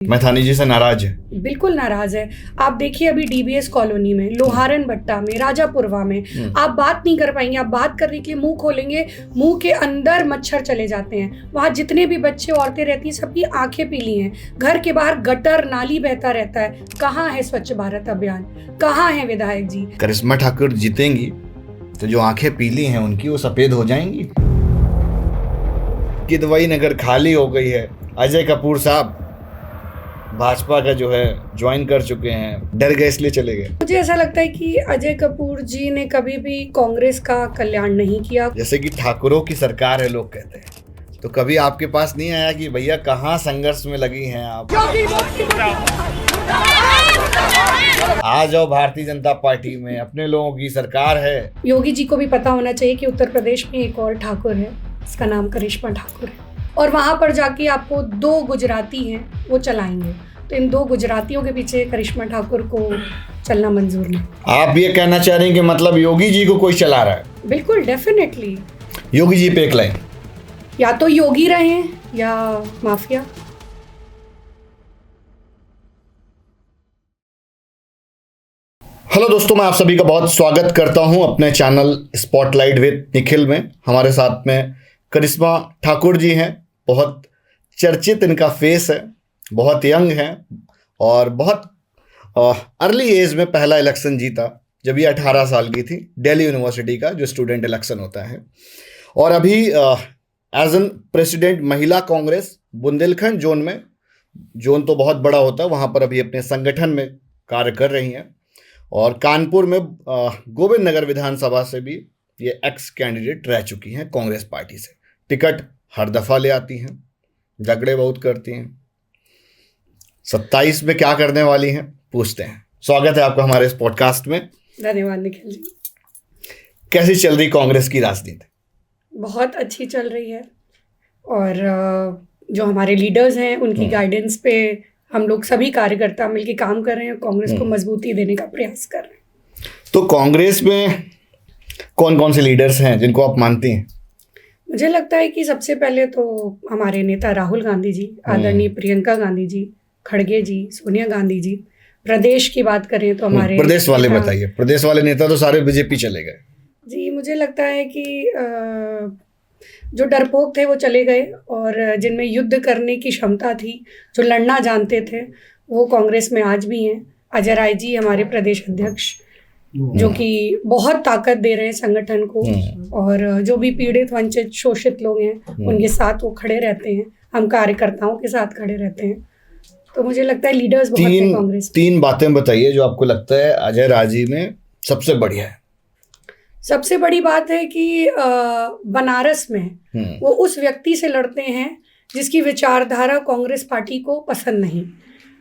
मैथानी जी से नाराज है? बिल्कुल नाराज है। आप देखिए अभी डीबीएस कॉलोनी में, लोहारन भट्टा में, राजापुरवा में आप बात नहीं कर पाएंगे। आप बात करने के लिए मुंह खोलेंगे, मुंह के अंदर मच्छर चले जाते हैं। वहाँ जितने भी बच्चे औरतें रहती हैं सबकी आंखें पीली हैं। घर के बाहर गटर नाली बहता रहता है। कहाँ है स्वच्छ भारत अभियान? कहाँ है विधायक जी? करिश्मा ठाकुर जीतेंगी तो जो आंखें पीली हैं उनकी वो सफेद हो जाएंगी। किदवई नगर खाली हो गई है। अजय कपूर साहब भाजपा का जो है ज्वाइन कर चुके हैं, डर गए इसलिए चले गए। मुझे ऐसा लगता है कि अजय कपूर जी ने कभी भी कांग्रेस का कल्याण नहीं किया। जैसे कि ठाकुरों की सरकार है लोग कहते हैं, तो कभी आपके पास नहीं आया कि भैया कहाँ संघर्ष में लगी हैं आप, आ जाओ भारतीय जनता पार्टी में, अपने लोगों की सरकार है। योगी जी को भी पता होना चाहिए कि उत्तर प्रदेश में एक और ठाकुर है, इसका नाम करिश्मा ठाकुर है, और वहां पर जाके आपको 2 गुजराती हैं वो चलाएंगे। तो इन 2 गुजरातियों के पीछे करिश्मा ठाकुर को चलना मंजूर नहीं। आप ये कहना चाह रहे हैं कि मतलब योगी जी को कोई चला रहा है? बिल्कुल, डेफिनेटली। योगी जी पे एक लाइन, या तो योगी रहे या माफिया। हेलो दोस्तों, मैं आप सभी का बहुत स्वागत करता हूं अपने चैनल स्पॉटलाइट विद निखिल में। हमारे साथ में करिश्मा ठाकुर जी हैं। बहुत चर्चित इनका फेस है, बहुत यंग हैं और बहुत अर्ली एज में पहला इलेक्शन जीता जब ये 18 साल की थी, दिल्ली यूनिवर्सिटी का जो स्टूडेंट इलेक्शन होता है। और अभी एज एन प्रेसिडेंट महिला कांग्रेस बुंदेलखंड जोन में, जोन तो बहुत बड़ा होता है, वहाँ पर अभी अपने संगठन में कार्य कर रही हैं। और कानपुर में गोविंद नगर विधानसभा से भी ये एक्स कैंडिडेट रह चुकी हैं कांग्रेस पार्टी से। टिकट हर दफ़ा ले आती हैं, झगड़े बहुत करती हैं। 27 में क्या करने वाली हैं, पूछते हैं। स्वागत है आपका हमारे इस पॉडकास्ट में। धन्यवाद निखिल जी। कैसी चल रही कांग्रेस की राजनीति? बहुत अच्छी चल रही है, और जो हमारे लीडर्स हैं उनकी गाइडेंस पे हम लोग सभी कार्यकर्ता मिलकर काम कर रहे हैं, कांग्रेस को मजबूती देने का प्रयास कर रहे हैं। तो कांग्रेस में कौन कौन से लीडर्स हैं जिनको आप मानती हैं? मुझे लगता है कि सबसे पहले तो हमारे नेता राहुल गांधी जी, आदरणीय प्रियंका गांधी जी, खड़गे जी, सोनिया गांधी जी। प्रदेश की बात करें तो हमारे प्रदेश वाले बताइए। प्रदेश वाले नेता तो सारे बीजेपी चले गए जी। मुझे लगता है कि जो डरपोक थे वो चले गए, और जिनमें युद्ध करने की क्षमता थी, जो लड़ना जानते थे, वो कांग्रेस में आज भी हैं। अजय राय जी हमारे प्रदेश अध्यक्ष, जो कि बहुत ताकत दे रहे हैं संगठन को, और जो भी पीड़ित, वंचित, शोषित लोग हैं उनके साथ वो खड़े रहते हैं। हम कार्यकर्ताओं के साथ खड़े रहते हैं। तो मुझे लगता है लीडर्स बहुत हैं कांग्रेस। 3 बातें बताइए जो आपको लगता है अजय राय जी में सबसे बढ़िया है। सबसे बड़ी बात है कि बनारस में वो उस व्यक्ति से लड़ते हैं जिसकी विचारधारा कांग्रेस पार्टी को पसंद नहीं,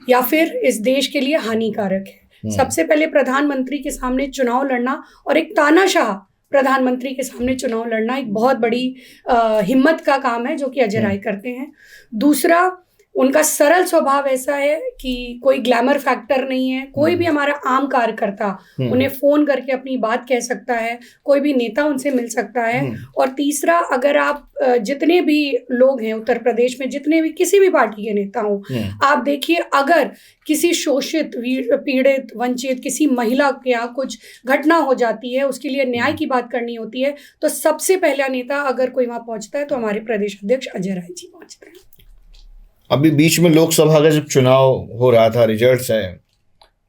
या फिर इस देश के लिए हानिकारक है। सबसे पहले प्रधानमंत्री के सामने चुनाव लड़ना, और एक तानाशाह प्रधानमंत्री के सामने चुनाव लड़ना एक बहुत बड़ी हिम्मत का काम है, जो कि अजय राय करते हैं। दूसरा, उनका सरल स्वभाव ऐसा है कि कोई ग्लैमर फैक्टर नहीं है। कोई भी हमारा आम कार्यकर्ता उन्हें फ़ोन करके अपनी बात कह सकता है, कोई भी नेता उनसे मिल सकता है। और तीसरा, अगर आप जितने भी लोग हैं उत्तर प्रदेश में, जितने भी किसी भी पार्टी के नेता हों, आप देखिए, अगर किसी शोषित, पीड़ित, वंचित किसी महिला के यहाँ कुछ घटना हो जाती है, उसके लिए न्याय की बात करनी होती है, तो सबसे पहला नेता अगर कोई वहाँ पहुँचता है तो हमारे प्रदेश अध्यक्ष अजय राय जी पहुँचते हैं। अभी बीच में लोकसभा का जब चुनाव हो रहा था, रिजल्ट्स है,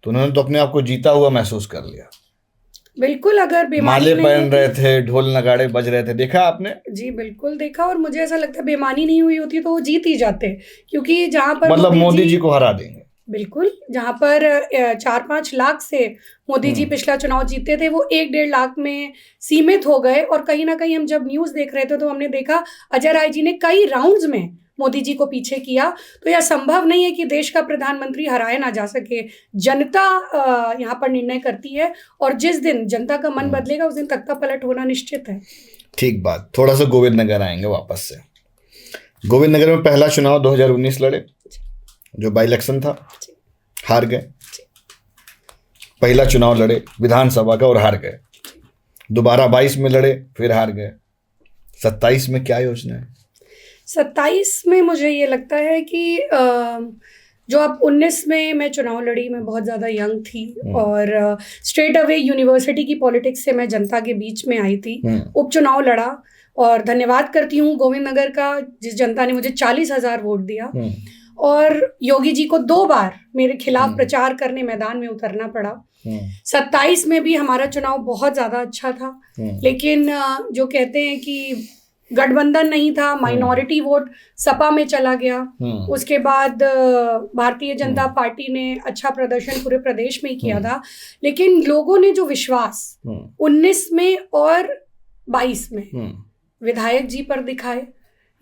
तो उन्होंने तो अपने आप को जीता हुआ महसूस कर लिया। बिल्कुल, अगर माले पहन रहे थे, ढोल नगाड़े बज रहे थे, देखा आपने? जी बिल्कुल देखा, और मुझे ऐसा लगता है बेईमानी नहीं हुई होती तो वो जीत ही जाते, क्योंकि जहाँ पर मतलब मोदी जी को हरा देंगे। बिल्कुल, जहाँ पर 4-5 लाख से मोदी जी पिछला चुनाव जीते थे, वो 1-1.5 लाख में सीमित हो गए। और कहीं ना कहीं हम जब न्यूज़ देख रहे थे तो हमने देखा अजय राय जी ने कई राउंड्स में मोदी जी को पीछे किया। तो यह संभव नहीं है कि देश का प्रधानमंत्री हराया ना जा सके। जनता यहाँ पर निर्णय करती है, और जिस दिन जनता का मन बदलेगा उस दिन तख्ता पलट होना निश्चित है। ठीक बात। थोड़ा सा गोविंद नगर आएंगे वापस से। गोविंद नगर में पहला चुनाव 2019 लड़े, जो बाई इलेक्शन था, हार गए। पहला चुनाव लड़े विधानसभा का और हार गए। दोबारा 22 में लड़े, फिर हार गए। 27 में क्या योजना है? 27 में मुझे ये लगता है कि जो अब 19 में मैं चुनाव लड़ी, मैं बहुत ज़्यादा यंग थी और स्ट्रेट अवे यूनिवर्सिटी की पॉलिटिक्स से मैं जनता के बीच में आई थी, उपचुनाव लड़ा और धन्यवाद करती हूँ गोविंद नगर का, जिस जनता ने मुझे 40,000 वोट दिया और योगी जी को 2 बार मेरे खिलाफ प्रचार करने मैदान में उतरना पड़ा। 27 में भी हमारा चुनाव बहुत ज़्यादा अच्छा था, लेकिन जो कहते हैं कि गठबंधन नहीं था, माइनॉरिटी वोट सपा में चला गया। उसके बाद भारतीय जनता पार्टी ने अच्छा प्रदर्शन पूरे प्रदेश में किया था, लेकिन लोगों ने जो विश्वास 19 में और 22 में विधायक जी पर दिखाए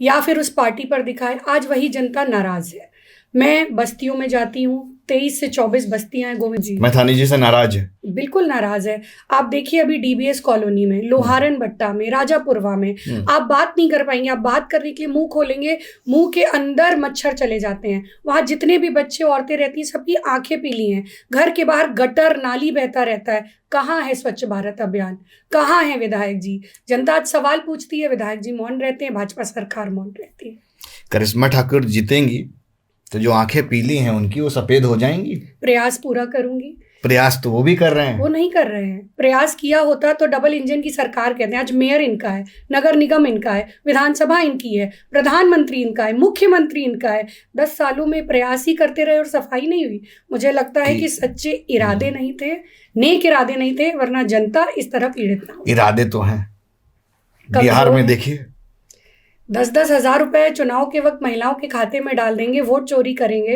या फिर उस पार्टी पर दिखाए, आज वही जनता नाराज है। मैं बस्तियों में जाती हूँ, 23 से 24 बस्तियां हैं गोविंद जी। मैथानी जी से नाराज है? बिल्कुल नाराज है। आप देखिए अभी डीबीएस कॉलोनी में, लोहारन भट्टा में, राजापुरवा में आप बात नहीं कर पाएंगे। आप बात करने के लिए मुंह खोलेंगे, मुंह के अंदर मच्छर चले जाते हैं। वहां जितने भी बच्चे औरतें रहती हैं, सबकी आंखें पीली हैं। घर के बाहर गटर नाली बहता रहता है। कहाँ है स्वच्छ भारत अभियान? कहाँ है विधायक जी? जनता आज सवाल पूछती है, विधायक जी मौन रहते हैं, भाजपा सरकार मौन रहती है। करिश्मा ठाकुर जीतेंगी तो जो आंखें पीली हैं उनकी वो सफेद हो जाएंगी? प्रयास पूरा करूंगी। प्रयास तो वो भी कर रहे हैं। वो नहीं कर रहे हैं। प्रयास किया होता तो डबल इंजन की सरकार कहते हैं। आज मेयर इनका है, नगर निगम इनका है, विधानसभा इनकी है, प्रधानमंत्री इनका है, मुख्यमंत्री इनका है। 10 सालों में प्रयास ही करते रहे और सफाई नहीं हुई। मुझे लगता है कि सच्चे इरादे नहीं थे, नेक इरादे नहीं थे, वरना जनता इस तरह पीड़ित ना हो। इरादे तो हैं। बिहार में देखिए 10-10 हजार रुपए चुनाव के वक्त महिलाओं के खाते में डाल देंगे, वोट चोरी करेंगे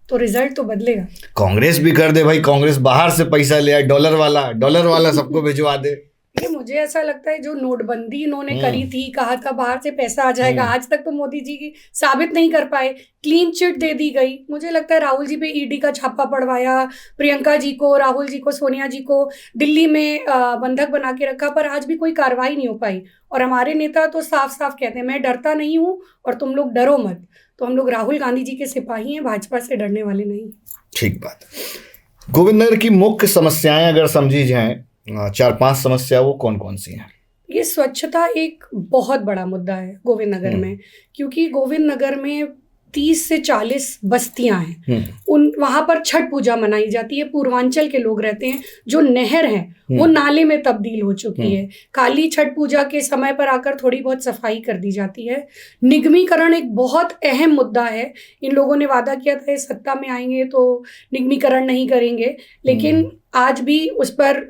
तो रिजल्ट तो बदलेगा। कांग्रेस भी कर दे भाई, कांग्रेस बाहर से पैसा ले आए, डॉलर वाला सबको भिजवा दे। ये मुझे ऐसा लगता है जो नोटबंदी इन्होंने करी थी, कहा था बाहर से पैसा आ जाएगा, आज तक तो मोदी जी की साबित नहीं कर पाए। क्लीन चिट दे दी गई। मुझे लगता है राहुल जी पे ईडी का छापा पड़वाया, प्रियंका जी को, राहुल जी को, सोनिया जी को दिल्ली में बंधक बना के रखा, पर आज भी कोई कार्रवाई नहीं हो पाई। और हमारे नेता तो साफ साफ कहते हैं, मैं डरता नहीं हूँ और तुम लोग डरो मत। तो हम लोग राहुल गांधी जी के सिपाही हैं, भाजपा से डरने वाले नहीं। ठीक बात। गोविंद नगर की मुख्य समस्याएं अगर समझी जाएं, 4-5 समस्या, वो कौन कौन सी हैं? ये स्वच्छता एक बहुत बड़ा मुद्दा है गोविंद नगर में, क्योंकि गोविंद नगर में 30 से 40 बस्तियां हैं। वहां पर छठ पूजा मनाई जाती है। पूर्वांचल के लोग रहते हैं, जो नहर है वो नाले में तब्दील हो चुकी है। खाली छठ पूजा के समय पर आकर थोड़ी बहुत सफाई कर दी जाती है। निगमीकरण एक बहुत अहम मुद्दा है। इन लोगों ने वादा किया था सत्ता में आएंगे तो निगमीकरण नहीं करेंगे, लेकिन आज भी उस पर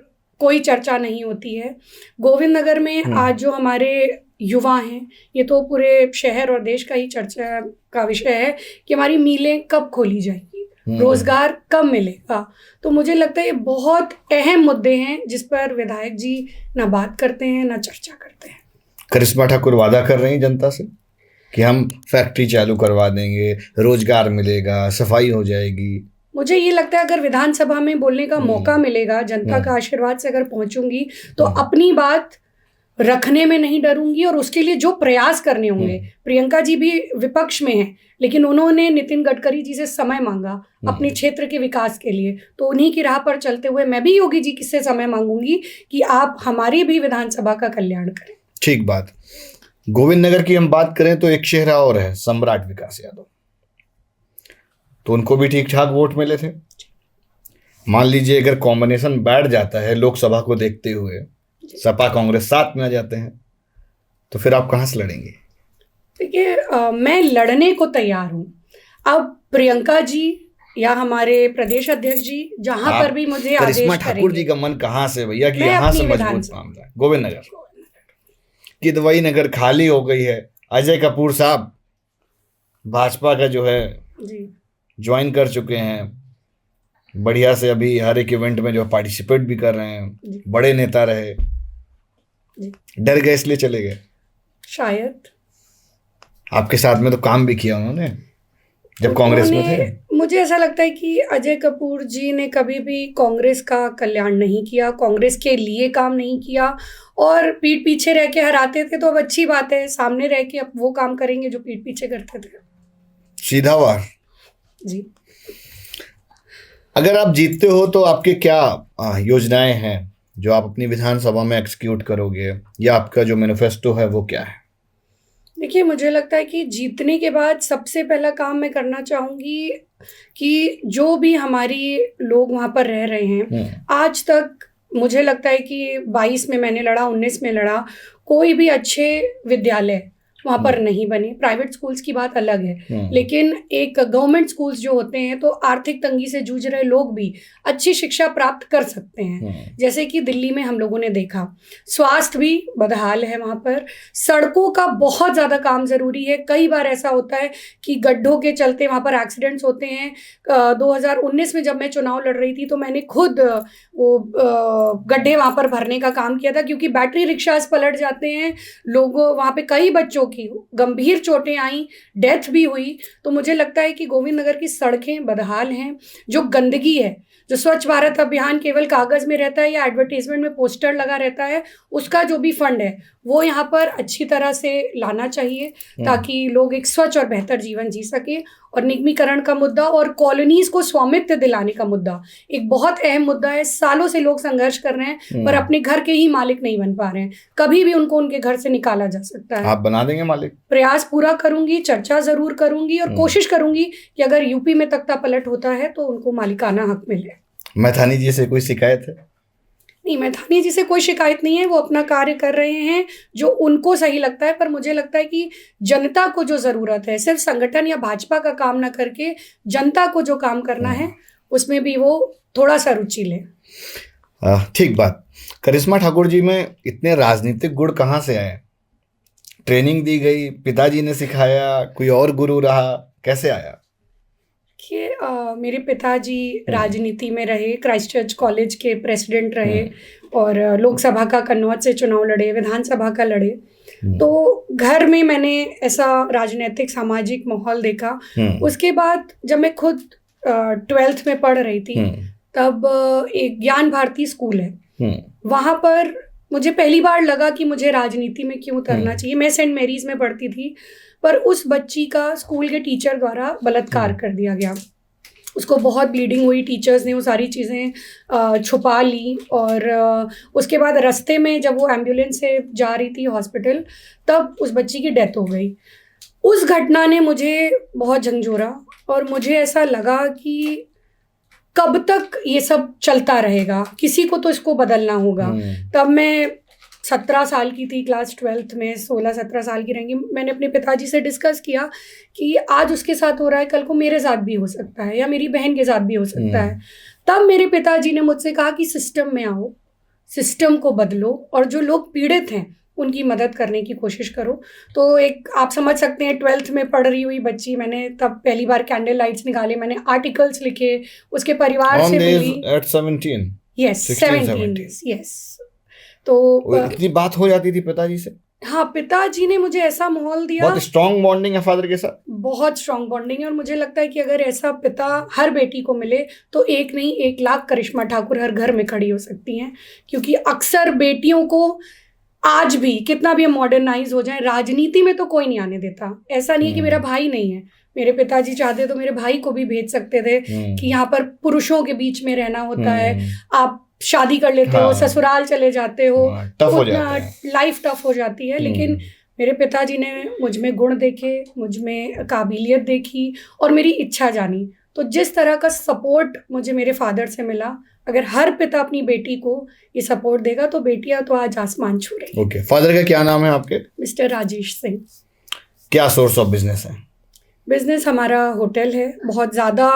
कोई चर्चा नहीं होती है। गोविंद नगर में आज जो हमारे युवा हैं, ये तो पूरे शहर और देश का ही चर्चा का विषय है कि हमारी मिलें कब खोली जाएगी, रोजगार कब मिलेगा। तो मुझे लगता है ये बहुत अहम मुद्दे हैं जिस पर विधायक जी ना बात करते हैं ना चर्चा करते हैं। करिश्मा ठाकुर वादा कर रही हैं जनता से कि हम फैक्ट्री चालू करवा देंगे, रोजगार मिलेगा, सफाई हो जाएगी। मुझे ये लगता है अगर विधानसभा में बोलने का मौका मिलेगा, जनता का आशीर्वाद से अगर pहुंचूंगी तो अपनी बात रखने में नहीं डरूंगी और उसके लिए जो प्रयास करने होंगे। प्रियंका जी भी विपक्ष में हैं, लेकिन उन्होंने नितिन गडकरी जी से समय मांगा अपने क्षेत्र के विकास के लिए, तो उन्हीं की राह पर चलते हुए मैं भी योगी जी से समय मांगूंगी कि आप हमारी भी विधानसभा का कल्याण करें। ठीक बात। गोविंद नगर की हम बात करें तो एक चेहरा और है, सम्राट विकास यादव। तो उनको भी ठीक ठाक वोट मिले थे। मान लीजिए अगर कॉम्बिनेशन बैठ जाता है लोकसभा को देखते हुए, सपा कांग्रेस साथ में आ जाते हैं, तो फिर आप कहाँ से लड़ेंगे? देखिए मैं लड़ने को तैयार हूँ। अब प्रियंका जी या हमारे प्रदेश अध्यक्ष जी जहां पर भी मुझे आदेश करेंगे। करिश्मा ठाकुर जी का मन कहाँ से भैया कि यहाँ से मजबूत मामला है? गोविंद नगर की दवाई नगर खाली हो गई है। अजय कपूर साहब भाजपा का जो है ज्वाइन कर चुके हैं, बढ़िया से अभी हर एक इवेंट में जो पार्टिसिपेट भी कर रहे हैं, बड़े नेता रहे। डर गए इसलिए चले गए? शायद। आपके साथ में तो काम भी किया उन्होंने जब कांग्रेस में थे। मुझे ऐसा लगता है कि अजय कपूर जी ने कभी भी कांग्रेस का कल्याण नहीं किया, कांग्रेस के लिए काम नहीं किया और पीठ पीछे रह के हराते थे। तो अब अच्छी बात है, सामने रह के अब वो काम करेंगे जो पीठ पीछे करते थे। सीधा वार जी। अगर आप जीतते हो तो आपके क्या योजनाएं हैं जो आप अपनी विधानसभा में एक्सिक्यूट करोगे, या आपका जो मैनिफेस्टो है वो क्या है? देखिए मुझे लगता है कि जीतने के बाद सबसे पहला काम मैं करना चाहूँगी कि जो भी हमारी लोग वहाँ पर रह रहे हैं, आज तक मुझे लगता है कि 22 में मैंने लड़ा, 19 में लड़ा, कोई भी अच्छे विद्यालय वहाँ पर नहीं बने। प्राइवेट स्कूल्स की बात अलग है, लेकिन एक गवर्नमेंट स्कूल्स जो होते हैं तो आर्थिक तंगी से जूझ रहे लोग भी अच्छी शिक्षा प्राप्त कर सकते हैं। जैसे कि दिल्ली में हम लोगों ने देखा, स्वास्थ्य भी बदहाल है वहाँ पर, सड़कों का बहुत ज़्यादा काम ज़रूरी है। कई बार ऐसा होता है कि गड्ढों के चलते वहाँ पर एक्सीडेंट्स होते हैं। 2019 में जब मैं चुनाव लड़ रही थी तो मैंने खुद वो गड्ढे वहाँ पर भरने का काम किया था, क्योंकि बैटरी रिक्शास पलट जाते हैं, लोगों वहाँ पे कई बच्चों की गंभीर चोटें आई, डेथ भी हुई। तो मुझे लगता है कि गोविंद नगर की सड़कें बदहाल हैं। जो गंदगी है, जो स्वच्छ भारत अभियान केवल कागज में रहता है या एडवर्टीजमेंट में पोस्टर लगा रहता है, उसका जो भी फंड है वो यहाँ पर अच्छी तरह से लाना चाहिए ताकि लोग एक स्वच्छ और बेहतर जीवन जी सके। और निगमीकरण का मुद्दा और कॉलोनीज को स्वामित्व दिलाने का मुद्दा एक बहुत अहम मुद्दा है। सालों से लोग संघर्ष कर रहे हैं पर अपने घर के ही मालिक नहीं बन पा रहे हैं। कभी भी उनको उनके घर से निकाला जा सकता है। आप बना देंगे मालिक? प्रयास पूरा करूंगी, चर्चा जरूर करूंगी और कोशिश करूंगी कि अगर यूपी में तख्ता पलट होता है तो उनको मालिकाना हक मिले। मैथानी जी से कोई शिकायत है? नहीं, मैथानी जी से कोई शिकायत नहीं है। वो अपना कार्य कर रहे हैं जो उनको सही लगता है, पर मुझे लगता है कि जनता को जो ज़रूरत है, सिर्फ संगठन या भाजपा का काम ना करके जनता को जो काम करना है उसमें भी वो थोड़ा सा रुचि ले। ठीक बात। करिश्मा ठाकुर जी में इतने राजनीतिक गुण कहाँ से आए? ट्रेनिंग दी गई, पिताजी ने सिखाया, कोई और गुरु रहा, कैसे आया? कि मेरे पिताजी राजनीति में रहे, क्राइस्ट चर्च कॉलेज के प्रेसिडेंट रहे और लोकसभा का कन्नौज से चुनाव लड़े, विधानसभा का लड़े। तो घर में मैंने ऐसा राजनीतिक सामाजिक माहौल देखा। उसके बाद जब मैं खुद 12th में पढ़ रही थी तब एक ज्ञान भारती स्कूल है, वहाँ पर मुझे पहली बार लगा कि मुझे राजनीति में क्यों उतरना चाहिए। मैं सेंट मैरीज में पढ़ती थी, पर उस बच्ची का स्कूल के टीचर द्वारा बलात्कार कर दिया गया। उसको बहुत ब्लीडिंग हुई, टीचर्स ने वो सारी चीज़ें छुपा ली और उसके बाद रास्ते में जब वो एम्बुलेंस से जा रही थी हॉस्पिटल, तब उस बच्ची की डेथ हो गई। उस घटना ने मुझे बहुत झंझोरा और मुझे ऐसा लगा कि कब तक ये सब चलता रहेगा, किसी को तो इसको बदलना होगा। तब मैं 17 साल की थी, क्लास 12th में, 16-17 साल की रहेंगी। मैंने अपने पिताजी से डिस्कस किया कि आज उसके साथ हो रहा है, कल को मेरे साथ भी हो सकता है या मेरी बहन के साथ भी हो सकता है। तब मेरे पिताजी ने मुझसे कहा कि सिस्टम में आओ, सिस्टम को बदलो और जो लोग पीड़ित हैं उनकी मदद करने की कोशिश करो। तो एक आप समझ सकते हैं 12th में पढ़ रही हुई बच्ची, मैंने तब पहली बार कैंडल लाइट्स निकाले, मैंने आर्टिकल्स लिखे, उसके परिवार से मिली। At 17? Yes, 17. Yes. तो इतनी बात हो जाती थी पिताजी से? हाँ, पिताजी ने मुझे ऐसा माहौल दिया। बहुत स्ट्रॉन्ग बॉन्डिंग है फादर के साथ? बहुत स्ट्रॉन्ग बॉन्डिंग है और मुझे लगता है कि अगर ऐसा पिता हर बेटी को मिले तो एक नहीं 1 लाख करिश्मा ठाकुर हर घर में खड़ी हो सकती हैं। क्योंकि अक्सर बेटियों को आज भी कितना भी मॉडर्नाइज हो जाए, राजनीति में तो कोई नहीं आने देता। ऐसा नहीं है कि मेरा भाई नहीं है, मेरे पिताजी चाहते तो मेरे भाई को भी भेज सकते थे कि यहाँ पर पुरुषों के बीच में रहना होता है, आप शादी कर लेते हो, ससुराल चले जाते हो, लाइफ टफ हो जाती है। लेकिन मेरे पिताजी ने मुझ में गुण देखे, मुझ में काबिलियत देखी और मेरी इच्छा जानी। तो जिस तरह का सपोर्ट मुझे मेरे फादर से मिला, अगर हर पिता अपनी बेटी को ये सपोर्ट देगा तो बेटियां तो आज आसमान छू रही। ओके, फादर का क्या नाम है आपके? मिस्टर राजेश सिंह। क्या सोर्स ऑफ बिजनेस है? बिजनेस हमारा होटल है। बहुत ज़्यादा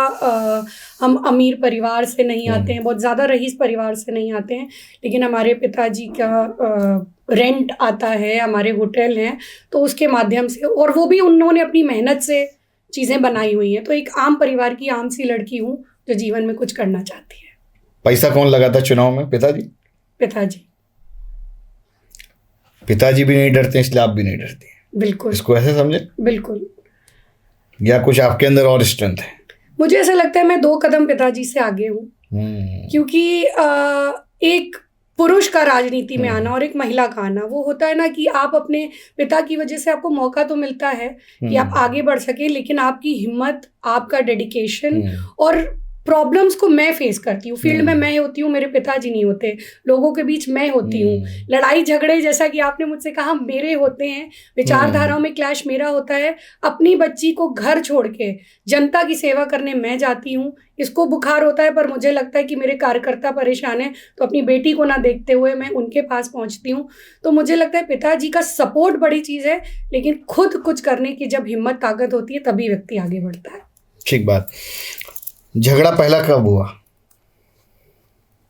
हम अमीर परिवार से नहीं आते हैं, बहुत ज़्यादा रईस परिवार से नहीं आते हैं, लेकिन हमारे पिताजी का रेंट आता है, हमारे होटल हैं, तो उसके माध्यम से, और वो भी उन्होंने अपनी मेहनत से चीज़ें बनाई हुई हैं। तो एक आम परिवार की आम सी लड़की हूँ जो जीवन में कुछ करना चाहती है। पैसा कौन लगाता चुनाव में? पिताजी? पिताजी। पिताजी भी नहीं डरते इसलिए आप भी नहीं डरती? बिल्कुल। इसको ऐसे समझे? बिल्कुल। या कुछ आपके अंदर और स्ट्रेंथ है? मुझे ऐसा लगता है मैं 2 कदम पिताजी से आगे हूँ। क्योंकि एक पुरुष का राजनीति में आना और एक महिला का आना, वो होता है ना कि आप अपने पिता की वजह से आपको मौका तो मिलता है कि आप आगे बढ़ सके, लेकिन आपकी हिम्मत, आपका डेडिकेशन और प्रॉब्लम्स को मैं फेस करती हूँ। फील्ड में मैं होती हूँ, मेरे पिताजी नहीं होते, लोगों के बीच मैं होती हूँ। लड़ाई झगड़े जैसा कि आपने मुझसे कहा मेरे होते हैं, विचारधाराओं में क्लैश मेरा होता है। अपनी बच्ची को घर छोड़ के जनता की सेवा करने मैं जाती हूँ। इसको बुखार होता है पर मुझे लगता है कि मेरे कार्यकर्ता परेशान हैं, तो अपनी बेटी को ना देखते हुए मैं उनके पास पहुँचती हूँ। तो मुझे लगता है पिताजी का सपोर्ट बड़ी चीज़ है, लेकिन खुद कुछ करने की जब हिम्मत ताकत होती है तभी व्यक्ति आगे बढ़ता है। ठीक बात। झगड़ा पहला कब हुआ?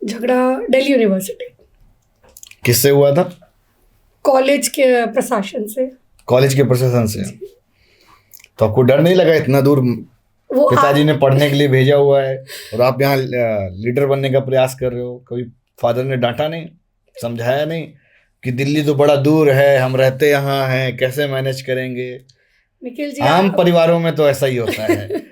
झगड़ा दिल्ली यूनिवर्सिटी। किससे हुआ था? कॉलेज के प्रशासन से। कॉलेज के प्रशासन से? तो आपको डर नहीं लगा? इतना दूर वो पिताजी ने पढ़ने के लिए भेजा हुआ है और आप यहाँ लीडर बनने का प्रयास कर रहे हो, कभी फादर ने डांटा नहीं, समझाया नहीं कि दिल्ली तो बड़ा दूर है, हम रहते यहाँ हैं, कैसे मैनेज करेंगे? निखिल जी, आम परिवारों में तो ऐसा ही होता है।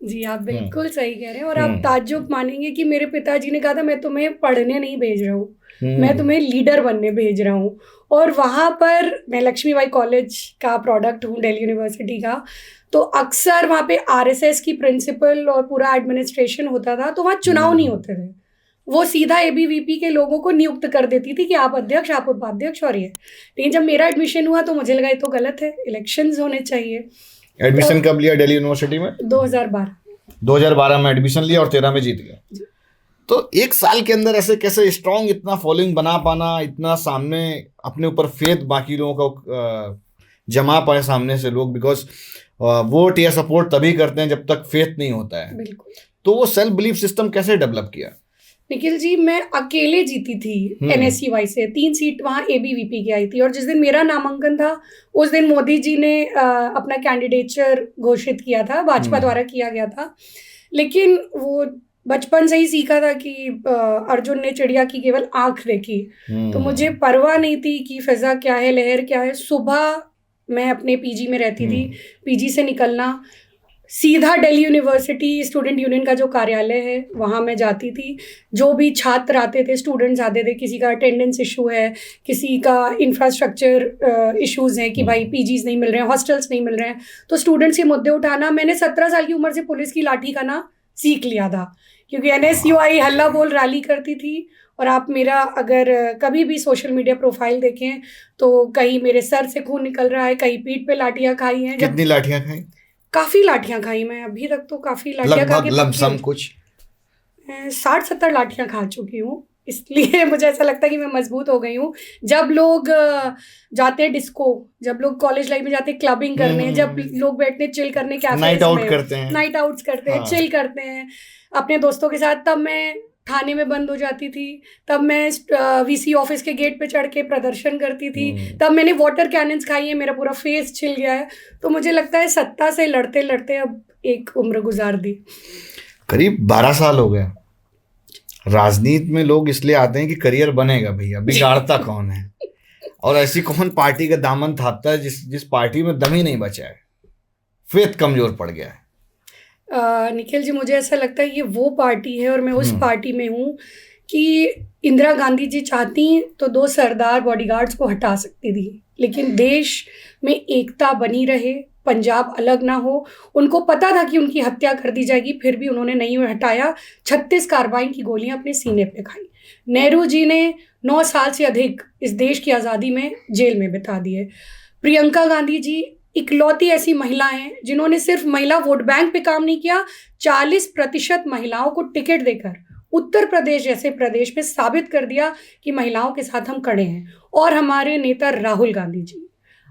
जी आप बिल्कुल सही कह रहे हैं। और आप ताज्जुब मानेंगे कि मेरे पिताजी ने कहा था मैं तुम्हें पढ़ने नहीं भेज रहा हूँ, मैं तुम्हें लीडर बनने भेज रहा हूँ। और वहाँ पर मैं लक्ष्मीबाई कॉलेज का प्रोडक्ट हूँ, दिल्ली यूनिवर्सिटी का, तो अक्सर वहाँ पे आरएसएस की प्रिंसिपल और पूरा एडमिनिस्ट्रेशन होता था, तो वहाँ चुनाव नहीं होते थे। वो सीधा एबीवीपी के लोगों को नियुक्त कर देती थी कि आप अध्यक्ष, आप उपाध्यक्ष और ये। लेकिन जब मेरा एडमिशन हुआ तो मुझे लगा ये तो गलत है, इलेक्शंस होने चाहिए। एडमिशन कब लिया दिल्ली यूनिवर्सिटी में? 2012 में एडमिशन लिया और 13 में जीत गया। तो एक साल के अंदर ऐसे कैसे स्ट्रॉन्ग इतना फॉलोइंग बना पाना, इतना सामने अपने ऊपर फेथ बाकी लोगों का जमा पाए सामने से लोग? बिकॉज वोट या सपोर्ट तभी करते हैं जब तक फेथ नहीं होता है। बिल्कुल। तो वो सेल्फ बिलीफ सिस्टम कैसे डेवलप किया? निखिल जी, मैं अकेले जीती थी एनएसयूआई से। 3 सीट वहाँ एबीवीपी की आई थी और जिस दिन मेरा नामांकन था उस दिन मोदी जी ने अपना कैंडिडेचर घोषित किया था, भाजपा द्वारा किया गया था। लेकिन वो बचपन से ही सीखा था कि अर्जुन ने चिड़िया की केवल आंख देखी, तो मुझे परवाह नहीं थी कि फिजा क्या है, लहर क्या है। सुबह मैं अपने पीजी में रहती थी, पीजी से निकलना सीधा दिल्ली यूनिवर्सिटी स्टूडेंट यूनियन का जो कार्यालय है वहाँ मैं जाती थी। जो भी छात्र आते थे, स्टूडेंट्स आते थे, किसी का अटेंडेंस इशू है, किसी का इंफ्रास्ट्रक्चर इश्यूज़ हैं कि भाई पीजीज नहीं मिल रहे हैं, हॉस्टल्स नहीं मिल रहे हैं, तो स्टूडेंट्स के मुद्दे उठाना। मैंने 17 साल की उम्र से पुलिस की लाठी का ना सीख लिया था, क्योंकि एनएसयूआई हल्ला बोल रैली करती थी। और आप मेरा अगर कभी भी सोशल मीडिया प्रोफाइल देखें तो कहीं मेरे सर से खून निकल रहा है, कहीं पीठ पे लाठियाँ खाई हैं। कितनी लाठियाँ खाई? काफ़ी लाठियाँ खाई मैं, अभी तक तो काफ़ी लाठियाँ खा के लमसम कुछ 60-70 लाठियाँ खा चुकी हूँ। इसलिए मुझे ऐसा लगता है कि मैं मजबूत हो गई हूँ। जब लोग जाते हैं डिस्को, जब लोग कॉलेज लाइफ में जाते हैं क्लबिंग करने, जब लोग बैठते हैं चिल करने, कैफेज में नाइट आउट्स करते हैं, चिल करते हैं अपने दोस्तों के साथ, तब मैं थाने में बंद हो जाती थी, तब मैं वीसी ऑफिस के गेट पे चढ़ के प्रदर्शन करती थी, तब मैंने वाटर कैनन्स खाई है, मेरा पूरा फेस छिल गया है। तो मुझे लगता है सत्ता से लड़ते लड़ते अब एक उम्र गुजार दी। करीब 12 साल हो गए। राजनीति में लोग इसलिए आते हैं कि करियर बनेगा, भैया बिगाड़ता कौन है? और ऐसी कौन पार्टी का दामन थापता है जिस पार्टी में दम ही नहीं बचा है, फेथ कमजोर पड़ गया है? निखिल जी, मुझे ऐसा लगता है ये वो पार्टी है और मैं उस पार्टी में हूँ कि इंदिरा गांधी जी चाहती तो 2 सरदार बॉडीगार्ड्स को हटा सकती थी, लेकिन देश में एकता बनी रहे, पंजाब अलग ना हो। उनको पता था कि उनकी हत्या कर दी जाएगी, फिर भी उन्होंने नहीं हटाया। 36 कार्बाइन की गोलियां अपने सीने पे खाई। नेहरू जी ने 9 साल से अधिक इस देश की आज़ादी में जेल में बिता दिए। प्रियंका गांधी जी इकलौती ऐसी महिला हैं जिन्होंने सिर्फ महिला वोट बैंक पे काम नहीं किया, 40% महिलाओं को टिकट देकर उत्तर प्रदेश जैसे प्रदेश में साबित कर दिया कि महिलाओं के साथ हम खड़े हैं। और हमारे नेता राहुल गांधी जी,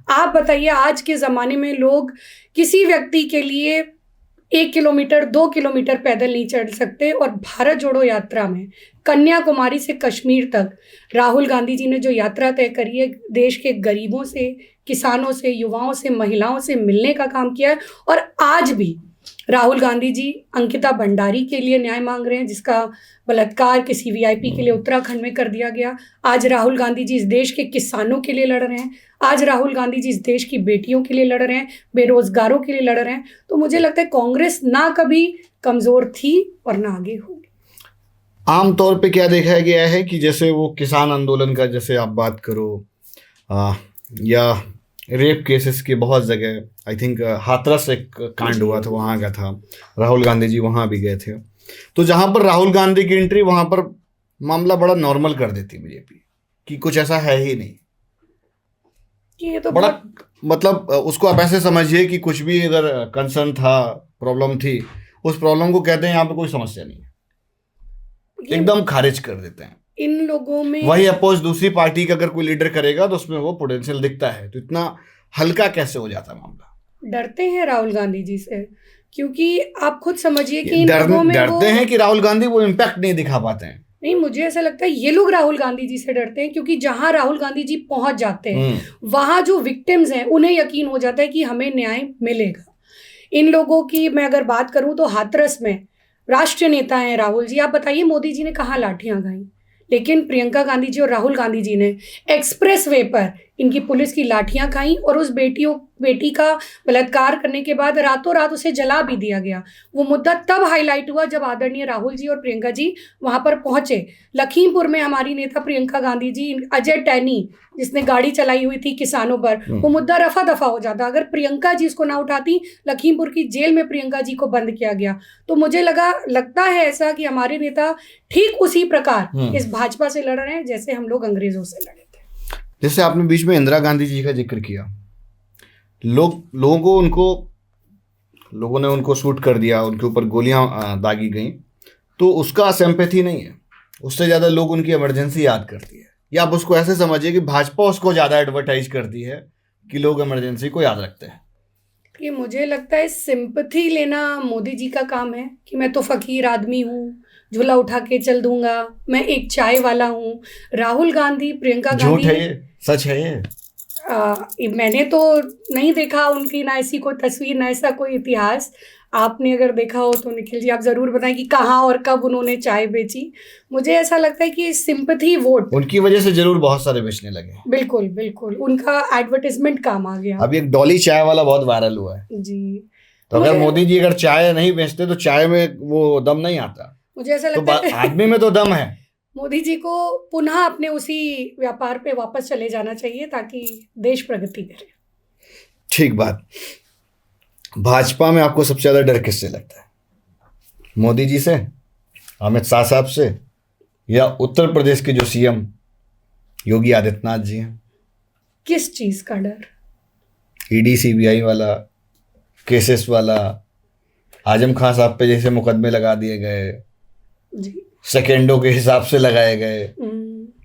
आप बताइए, आज के ज़माने में लोग किसी व्यक्ति के लिए 1 किलोमीटर 2 किलोमीटर पैदल नहीं चल सकते, और भारत जोड़ो यात्रा में कन्याकुमारी से कश्मीर तक राहुल गांधी जी ने जो यात्रा तय करी है, देश के गरीबों से, किसानों से, युवाओं से, महिलाओं से मिलने का काम किया है। और आज भी राहुल गांधी जी अंकिता भंडारी के लिए न्याय मांग रहे हैं, जिसका बलात्कार किसी वीआईपी के लिए उत्तराखंड में कर दिया गया। आज राहुल गांधी जी इस देश के किसानों के लिए लड़ रहे हैं। आज राहुल गांधी जी इस देश की बेटियों के लिए लड़ रहे हैं, बेरोजगारों के लिए लड़ रहे हैं। तो मुझे लगता है कांग्रेस ना कभी कमज़ोर थी और ना आगे होगी। आमतौर पे क्या देखा गया है कि जैसे वो किसान आंदोलन का जैसे आप बात करो या रेप केसेस के बहुत जगह, आई थिंक हाथरस एक कांड हुआ था, वहाँ का था, राहुल गांधी जी वहाँ भी गए थे। तो जहाँ पर राहुल गांधी की एंट्री, वहाँ पर मामला बड़ा नॉर्मल कर देती बीजेपी कि कुछ ऐसा है ही नहीं। ये तो बड़ा मतलब उसको आप ऐसे समझिए कि कुछ भी अगर कंसर्न था, प्रॉब्लम थी, उस प्रॉब्लम को कहते हैं यहाँ पे कोई समस्या नहीं है, एकदम खारिज कर देते हैं। इन लोगों में वही अपोज दूसरी पार्टी का अगर कोई लीडर करेगा तो उसमें वो पोटेंशियल दिखता है, तो इतना हल्का कैसे हो जाता मामला? डरते हैं राहुल गांधी जी से, क्योंकि आप खुद समझिए कि इन लोगों में डरते हैं कि राहुल गांधी वो इम्पैक्ट नहीं दिखा पाते हैं। नहीं, मुझे ऐसा लगता है ये लोग राहुल गांधी जी से डरते हैं, क्योंकि जहां राहुल गांधी जी पहुंच जाते हैं वहां जो विक्टिम्स हैं उन्हें यकीन हो जाता है कि हमें न्याय मिलेगा। इन लोगों की मैं अगर बात करूं तो हाथरस में राष्ट्रीय नेता हैं राहुल जी। आप बताइए मोदी जी ने कहाँ लाठियां खाई, लेकिन प्रियंका गांधी जी और राहुल गांधी जी ने एक्सप्रेस वे पर इनकी पुलिस की लाठियां खाई और उस बेटी का बलात्कार करने के बाद रातों रात उसे जला भी दिया गया। वो मुद्दा तब हाईलाइट हुआ जब आदरणीय राहुल जी और प्रियंका जी वहां पर पहुंचे। लखीमपुर में हमारी नेता प्रियंका गांधी जी, अजय टैनी जिसने गाड़ी चलाई हुई थी किसानों पर, वो मुद्दा रफा दफा हो जाता। अगर प्रियंका जी इसको ना उठाती, लखीमपुर की जेल में प्रियंका जी को बंद किया गया। तो मुझे लगता है ऐसा कि हमारे नेता ठीक उसी प्रकार इस भाजपा से लड़ रहे हैं जैसे हम लोग अंग्रेजों से लड़े थे। जैसे आपने बीच में इंदिरा गांधी जी का जिक्र किया, लोगों ने उनको शूट कर दिया, उनके ऊपर गोलियां दागी गई, तो उसका सिंपैथी नहीं है, उससे ज़्यादा लोग उनकी इमरजेंसी याद करती है। या आप उसको ऐसे समझिए कि भाजपा उसको ज़्यादा एडवर्टाइज करती है कि लोग इमरजेंसी को याद रखते हैं। ये मुझे लगता है सिंपैथी लेना मोदी जी का काम है कि मैं तो फकीर आदमी हूँ, झूला उठा के चल दूंगा, मैं एक चाय वाला हूँ। राहुल गांधी, प्रियंका गांधी, झूठ है ये, सच है ये? मैंने तो नहीं देखा उनकी ना ऐसी कोई तस्वीर ना ऐसा कोई इतिहास। आपने अगर देखा हो तो निखिल जी आप जरूर बताएं कि कहाँ और कब उन्होंने चाय बेची। मुझे ऐसा लगता है कि सिंपैथी वोट उनकी वजह से जरूर बहुत सारे बेचने लगे। बिल्कुल बिल्कुल, उनका एडवर्टाइजमेंट काम आ गया। अभी एक डॉली चाय वाला बहुत वायरल हुआ है जी। तो अगर मोदी जी अगर चाय नहीं बेचते तो चाय में वो दम नहीं आता। मुझे ऐसा लगता है आदमी में तो दम है। मोदी जी को पुनः अपने उसी व्यापार पे वापस चले जाना चाहिए ताकि देश प्रगति करे। ठीक बात। भाजपा में आपको सबसे ज्यादा डर किससे लगता है? मोदी जी से, अमित शाह साहब से, या उत्तर प्रदेश के जो सीएम योगी आदित्यनाथ जी हैं? किस चीज का डर? ईडी सीबीआई वाला, केसेस वाला, आजम खान साहब पे जैसे मुकदमे लगा दिए गए, जी, सेकेंडों के हिसाब से लगाए गए,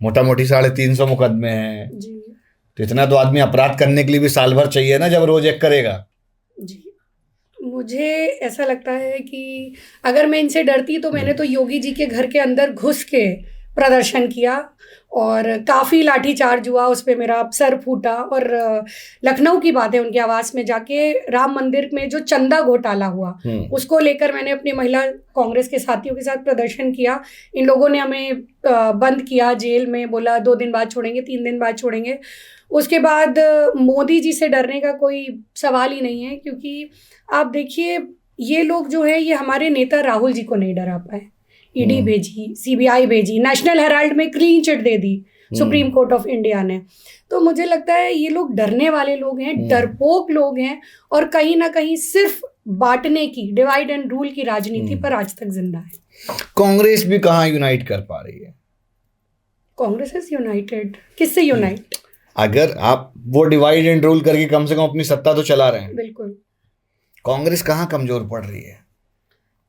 मोटा मोटी 350 मुकदमे हैं जी। तो इतना तो आदमी अपराध करने के लिए भी साल भर चाहिए ना, जब रोज एक करेगा। जी, मुझे ऐसा लगता है कि अगर मैं इनसे डरती तो मैंने तो योगी जी के घर के अंदर घुस के प्रदर्शन किया और काफ़ी लाठीचार्ज हुआ, उस पर मेरा सर फूटा। और लखनऊ की बात है, उनके आवास में जाके राम मंदिर में जो चंदा घोटाला हुआ उसको लेकर मैंने अपनी महिला कांग्रेस के साथियों के साथ प्रदर्शन किया। इन लोगों ने हमें बंद किया जेल में, बोला 2 दिन बाद छोड़ेंगे, 3 दिन बाद छोड़ेंगे। उसके बाद मोदी जी से डरने का कोई सवाल ही नहीं है, क्योंकि आप देखिए ये लोग जो है ये हमारे नेता राहुल जी को नहीं डरा पाए। ईडी भेजी, सीबीआई भेजी, नेशनल हेराल्ड में clean chit they the supreme court of India ने। तो मुझे लगता है ये लोग डरने वाले लोग हैं, डरपोक लोग हैं, और कहीं ना कहीं सिर्फ बांटने की, डिवाइड एंड रूल की राजनीति पर आज तक जिंदा है। कांग्रेस भी कहाँ यूनाइट कर पा रही है? Congress is United. किससे यूनाइट? अगर आप वो डिवाइड एंड रूल करके कम से कम अपनी सत्ता तो चला रहे हैं। बिल्कुल। कांग्रेस कहाँ कमजोर पड़ रही है?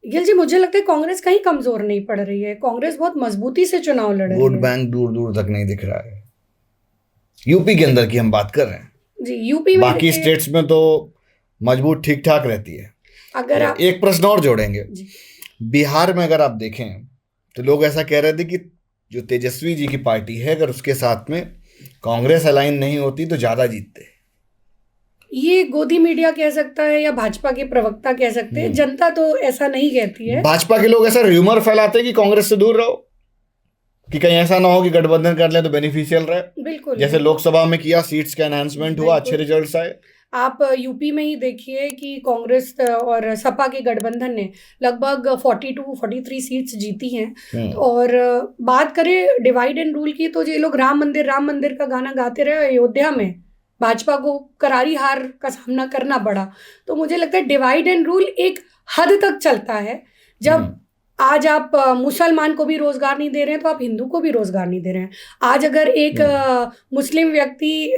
गिल जी, मुझे लगता है कांग्रेस कहीं कमजोर नहीं पड़ रही है। कांग्रेस बहुत मजबूती से चुनाव लड़ रही है। वोट बैंक दूर दूर तक नहीं दिख रहा है। यूपी के अंदर की हम बात कर रहे हैं जी। यूपी में बाकी स्टेट्स में तो मजबूत ठीक ठाक रहती है। अगर आप एक प्रश्न और जोड़ेंगे, बिहार में अगर आप देखें तो लोग ऐसा कह रहे थे कि जो तेजस्वी जी की पार्टी है अगर उसके साथ में कांग्रेस अलाइन नहीं होती तो ज्यादा जीतते। ये गोदी मीडिया कह सकता है या भाजपा के प्रवक्ता कह सकते हैं, जनता तो ऐसा नहीं कहती है। भाजपा के लोग ऐसा र्यूमर फैलाते हैं कि कांग्रेस से दूर रहो, कि कहीं ऐसा ना हो कि गठबंधन कर ले तो बेनिफिशियल रहे। बिल्कुल, जैसे लोकसभा में किया, सीट्स का एनहांसमेंट हुआ, अच्छे रिजल्ट्स आए। आप यूपी में ही देखिए कि कांग्रेस और सपा के गठबंधन ने लगभग 42-43 सीट्स जीती हैं। और बात करें डिवाइड एंड रूल की तो ये लोग राम मंदिर का गाना गाते रहे अयोध्या में, भाजपा को करारी हार का सामना करना पड़ा। तो मुझे लगता है डिवाइड एंड रूल एक हद तक चलता है। जब आज आप मुसलमान को भी रोजगार नहीं दे रहे हैं तो आप हिंदू को भी रोजगार नहीं दे रहे हैं। आज अगर एक मुस्लिम व्यक्ति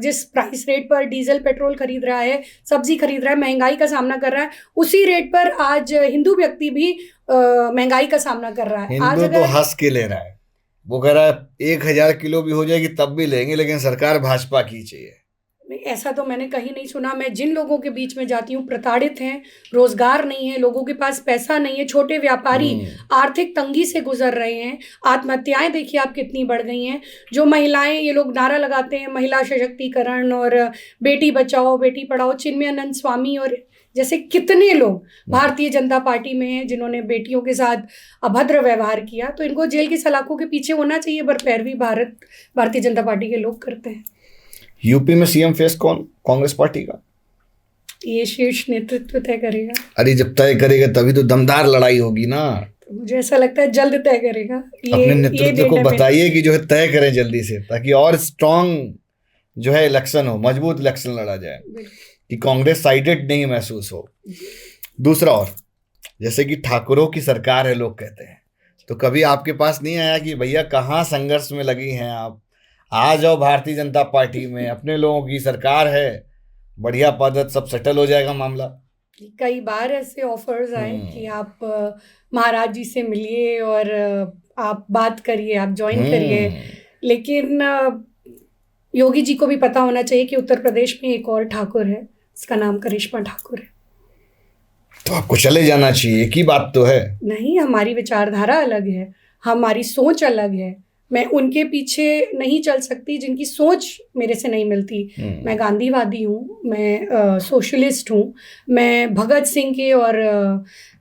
जिस प्राइस रेट पर डीजल पेट्रोल खरीद रहा है, सब्जी खरीद रहा है, महंगाई का सामना कर रहा है, उसी रेट पर आज हिंदू व्यक्ति भी महंगाई का सामना कर रहा है। आज तो हंस के ले रहा है, वो कह रहा है 1000 किलो भी हो जाएगी तब भी लेंगे, लेकिन सरकार भाजपा की चाहिए। नहीं, ऐसा तो मैंने कहीं नहीं सुना। मैं जिन लोगों के बीच में जाती हूँ प्रताड़ित हैं, रोजगार नहीं है, लोगों के पास पैसा नहीं है, छोटे व्यापारी आर्थिक तंगी से गुजर रहे हैं। आत्महत्याएं देखिए आप कितनी बढ़ गई हैं। जो महिलाएं, ये लोग नारा लगाते हैं महिला सशक्तिकरण और बेटी बचाओ बेटी पढ़ाओ, चिन्मयानंद स्वामी और जैसे कितने लोग भारतीय जनता पार्टी में हैं जिन्होंने बेटियों के साथ अभद्र व्यवहार किया। तो इनको जेल की सलाखों के पीछे होना चाहिए, पर पैरवी भारतीय जनता पार्टी के लोग करते हैं। यूपी में सीएम फेस कौन? कांग्रेस पार्टी का? ये शीर्ष नेतृत्व तय करेगा। अरे जब तय करेगा तभी तो दमदार लड़ाई होगी ना। तो मुझे ऐसा लगता है जल्द तय करेगा। अपने नेतृत्व को बताइए कि जो है तय करें जल्दी से, ताकि और स्ट्रांग जो है इलेक्शन हो, मजबूत इलेक्शन लड़ा जाए, कि कांग्रेस साइडेड नहीं महसूस हो। दूसरा, और जैसे कि ठाकुरों की सरकार है लोग कहते हैं, तो कभी आपके पास नहीं आया कि भैया कहाँ संघर्ष में लगी हैं आप, आ जाओ भारतीय जनता पार्टी में, अपने लोगों की सरकार है, बढ़िया पद, सब सेटल हो जाएगा मामला? कई बार ऐसे ऑफर्स आए कि आप महाराज जी से मिलिए और आप बात करिए, आप ज्वाइन करिए, लेकिन योगी जी को भी पता होना चाहिए कि उत्तर प्रदेश में एक और ठाकुर है, इसका नाम करिश्मा ठाकुर है। तो आपको चले जाना चाहिए, एक ही बात तो है। नहीं, हमारी विचारधारा अलग है, हमारी सोच अलग है। मैं उनके पीछे नहीं चल सकती जिनकी सोच मेरे से नहीं मिलती। मैं गांधीवादी हूँ, मैं सोशलिस्ट हूँ, मैं भगत सिंह के और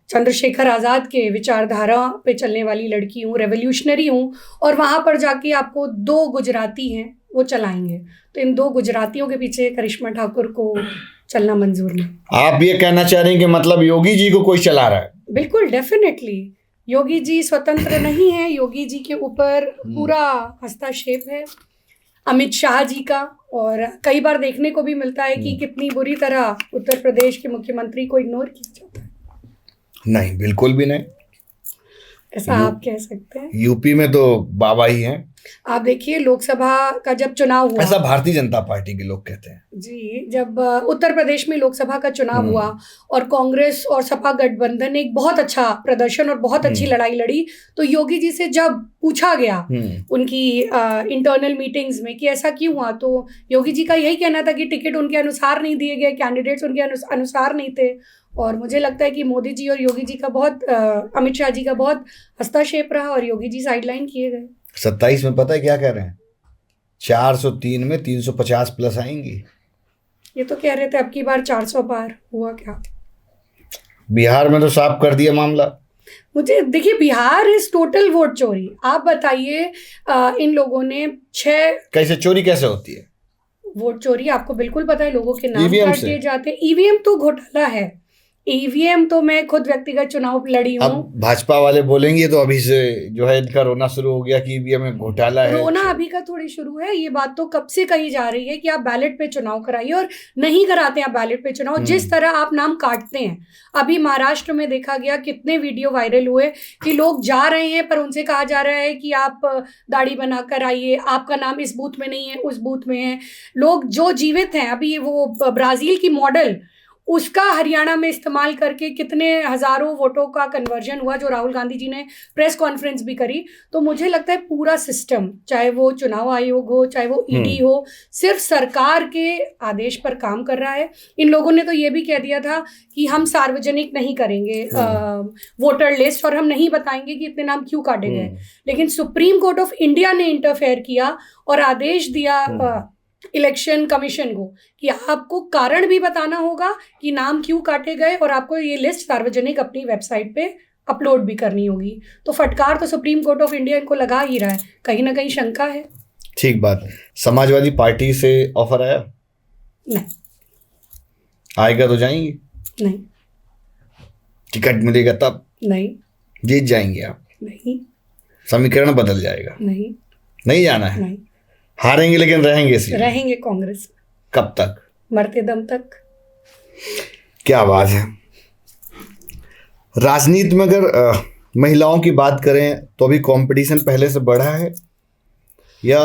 चंद्रशेखर आज़ाद के विचारधारा पे चलने वाली लड़की हूँ, रेवोल्यूशनरी हूँ। और वहाँ पर जाके आपको 2 गुजराती हैं, वो चलाएंगे। तो इन 2 गुजरातियों के पीछे करिश्मा ठाकुर को चलना मंजूर नहीं। आप ये कहना चाह रहे हैं कि मतलब योगी जी को कोई चला रहा है? बिल्कुल, डेफिनेटली। योगी जी स्वतंत्र नहीं है, योगी जी के ऊपर पूरा हस्तक्षेप है अमित शाह जी का। और कई बार देखने को भी मिलता है कि कितनी बुरी तरह उत्तर प्रदेश के मुख्यमंत्री को इग्नोर किया जाता है। नहीं, बिल्कुल भी नहीं, ऐसा आप कह सकते हैं। यूपी में तो बाबा ही हैं। आप देखिए, लोकसभा का जब चुनाव हुआ, ऐसा भारतीय जनता पार्टी के लोग कहते हैं जी, जब उत्तर प्रदेश में लोकसभा का चुनाव हुआ और कांग्रेस और सपा गठबंधन ने एक बहुत अच्छा प्रदर्शन और बहुत अच्छी लड़ाई लड़ी, तो योगी जी से जब पूछा गया उनकी इंटरनल मीटिंग्स में कि ऐसा क्यों हुआ, तो योगी जी का यही कहना था कि टिकट उनके अनुसार नहीं दिए गए, कैंडिडेट्स उनके अनुसार नहीं थे। और मुझे लगता है कि मोदी जी और योगी जी का बहुत, अमित शाह जी का बहुत हस्तक्षेप रहा और योगी जी साइडलाइन किए गए। 27 में पता है क्या कह रहे हैं? 403 में 350 प्लस आएंगी। ये तो कह रहे थे अब की बार 400 पार, हुआ क्या? बिहार में तो साफ कर दिया मामला। मुझे देखिए, बिहार इज टोटल वोट चोरी। आप बताइए, इन लोगों ने 6 कैसे चोरी कैसे होती है? वोट चोरी आपको बिल्कुल पता है, लोगों के नाम काट दिए जाते हैं। ईवीएम तो घोटाला है, ईवीएम तो मैं खुद व्यक्तिगत चुनाव लड़ी हूँ। अब भाजपा वाले बोलेंगे तो अभी से जो है इनका रोना शुरू हो गया कि ईवीएम में घोटाला है। रोना अभी का थोड़ी शुरू है, ये बात तो कब से कही जा रही है कि आप बैलेट पे चुनाव कराइए, और नहीं कराते आप बैलेट पे चुनाव। जिस तरह आप नाम काटते हैं, अभी महाराष्ट्र में देखा गया, कितने वीडियो वायरल हुए कि लोग जा रहे हैं पर उनसे कहा जा रहा है कि आप दाढ़ी बना कर आइए, आपका नाम इस बूथ में नहीं है, उस बूथ में है। लोग जो जीवित हैं, अभी वो ब्राजील की मॉडल, उसका हरियाणा में इस्तेमाल करके कितने हजारों वोटों का कन्वर्जन हुआ, जो राहुल गांधी जी ने प्रेस कॉन्फ्रेंस भी करी। तो मुझे लगता है पूरा सिस्टम, चाहे वो चुनाव आयोग हो, चाहे वो ईडी हो, सिर्फ सरकार के आदेश पर काम कर रहा है। इन लोगों ने तो ये भी कह दिया था कि हम सार्वजनिक नहीं करेंगे वोटर लिस्ट, और हम नहीं बताएंगे कि इतने नाम क्यों काटे गए। लेकिन सुप्रीम कोर्ट ऑफ इंडिया ने इंटरफेयर किया और आदेश दिया इलेक्शन कमीशन को कि आपको कारण भी बताना होगा कि नाम क्यों काटे गए, और आपको ये लिस्ट सार्वजनिक अपनी वेबसाइट पे अपलोड भी करनी होगी। तो फटकार तो सुप्रीम कोर्ट ऑफ इंडिया इनको लगा ही रहा है, कहीं ना कहीं शंका है। ठीक बात। समाजवादी पार्टी से ऑफर आया? नहीं। आएगा तो जाएंगी? नहीं। टिकट मिलेगा तब? नहीं। जीत जाएंगे आप? नहीं। समीकरण बदल जाएगा? नहीं। नहीं जाना है? नहीं। हारेंगे लेकिन रहेंगे? रहेंगे कांग्रेस। कब तक? मरते दम तक। क्या बात है। राजनीति में अगर महिलाओं की बात करें तो अभी कंपटीशन पहले से बढ़ा है या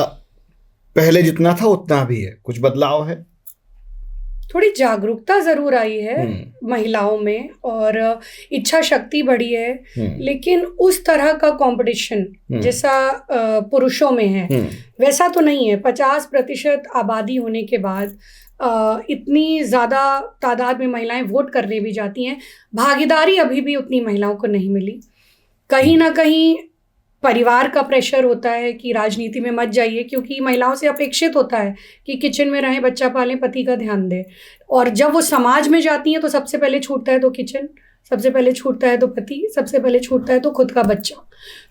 पहले जितना था उतना भी है? कुछ बदलाव है? थोड़ी जागरूकता जरूर आई है महिलाओं में और इच्छा शक्ति बढ़ी है, लेकिन उस तरह का कंपटीशन जैसा पुरुषों में है वैसा तो नहीं है। 50% आबादी होने के बाद इतनी ज़्यादा तादाद में महिलाएं वोट करने भी जाती हैं, भागीदारी अभी भी उतनी महिलाओं को नहीं मिली। कहीं ना कहीं परिवार का प्रेशर होता है कि राजनीति में मत जाइए, क्योंकि महिलाओं से अपेक्षित होता है कि किचन में रहें, बच्चा पालें, पति का ध्यान दें। और जब वो समाज में जाती हैं तो सबसे पहले छूटता है तो किचन, सबसे पहले छूटता है तो पति, सबसे पहले छूटता है तो खुद का बच्चा।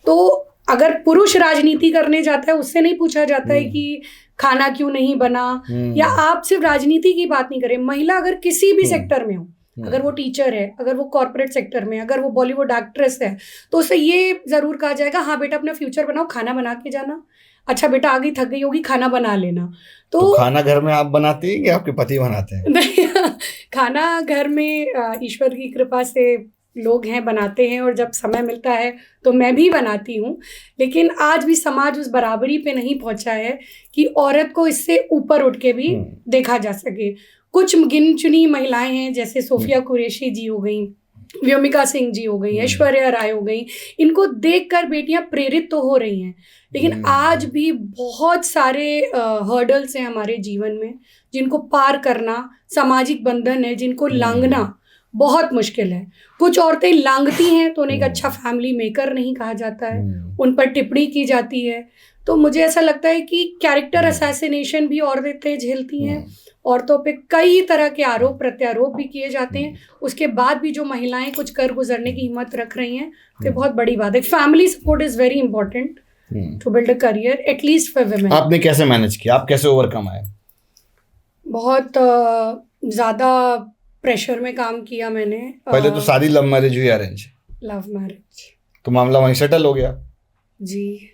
तो अगर पुरुष राजनीति करने जाता है उससे नहीं पूछा जाता है कि खाना क्यों नहीं बना, या आप सिर्फ राजनीति की बात नहीं करें, महिला अगर किसी भी सेक्टर में हो, अगर वो टीचर है, अगर वो कॉर्पोरेट सेक्टर में, अगर वो बॉलीवुड एक्ट्रेस है, तो उसे ये जरूर कहा जाएगा हाँ बेटा अपना फ्यूचर बनाओ, खाना बना के जाना। अच्छा बेटा आ गई, थक गई होगी, खाना बना लेना। तो खाना घर में आप बनाती हैं कि आपके पति बनाते हैं? नहीं, खाना घर में ईश्वर की कृपा से लोग हैं बनाते हैं, और जब समय मिलता है तो मैं भी बनाती हूँ। लेकिन आज भी समाज उस बराबरी पे नहीं पहुंचा है कि औरत को इससे ऊपर उठ के भी देखा जा सके। कुछ गिन चुनी महिलाएं हैं, जैसे सोफिया कुरैशी जी हो गई, व्योमिका सिंह जी हो गई, ऐश्वर्या राय हो गई, इनको देखकर बेटियां प्रेरित तो हो रही हैं। लेकिन आज भी बहुत सारे हर्डल्स हैं हमारे जीवन में जिनको पार करना, सामाजिक बंधन है जिनको लांघना बहुत मुश्किल है। कुछ औरतें लांघती हैं तो उन्हें एक अच्छा फैमिली मेकर नहीं कहा जाता है, उन पर टिप्पणी की जाती है। तो मुझे ऐसा लगता है कि कैरेक्टर असैसिनेशन भी औरतें झेलती हैं, औरतों पे कई तरह के आरोप प्रत्यारोप भी किए जाते हैं। उसके बाद भी जो महिलाएं कुछ कर गुजरने की हिम्मत रख रही हैं, तो बहुत बड़ी बात है। Family support is very important to build a career, at least for women. आपने कैसे मैनेज किया? आप कैसे ओवरकम आए? बहुत ज़्यादा प्रेशर में काम किया मैंने। पहले तो शादी लव मैरिज हुई, अरेंज? Love marriage. तो मामला वहीं सेटल हो गया? जी,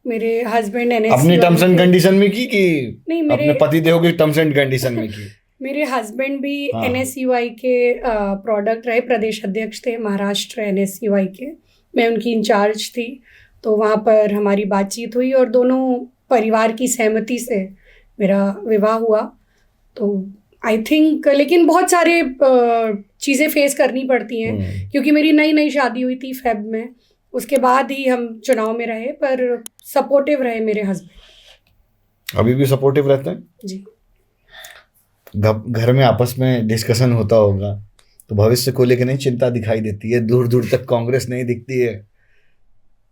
मेरे हस्बैंड एनएससी अपनी टर्म्स एंड कंडीशन में की कि नहीं, अपने पति देव की टर्म्स एंड कंडीशन में की? मेरे हस्बैंड भी एनएसयूआई के प्रोडक्ट रहे, प्रदेश अध्यक्ष थे महाराष्ट्र एनएसयूआई के, मैं उनकी इंचार्ज थी। तो वहाँ पर हमारी बातचीत हुई और दोनों परिवार की सहमति से मेरा विवाह हुआ। तो आई थिंक, लेकिन बहुत सारे चीज़ें फेस करनी पड़ती हैं, क्योंकि मेरी नई नई शादी हुई थी फेब में, उसके बाद ही हम चुनाव में रहे, पर सपोर्टिव रहे मेरे हस्बैंड। अभी भी सपोर्टिव रहते हैं? जी। घर में आपस में डिस्कशन होता होगा तो भविष्य को लेकर नहीं चिंता दिखाई देती है? दूर दूर तक कांग्रेस नहीं दिखती है?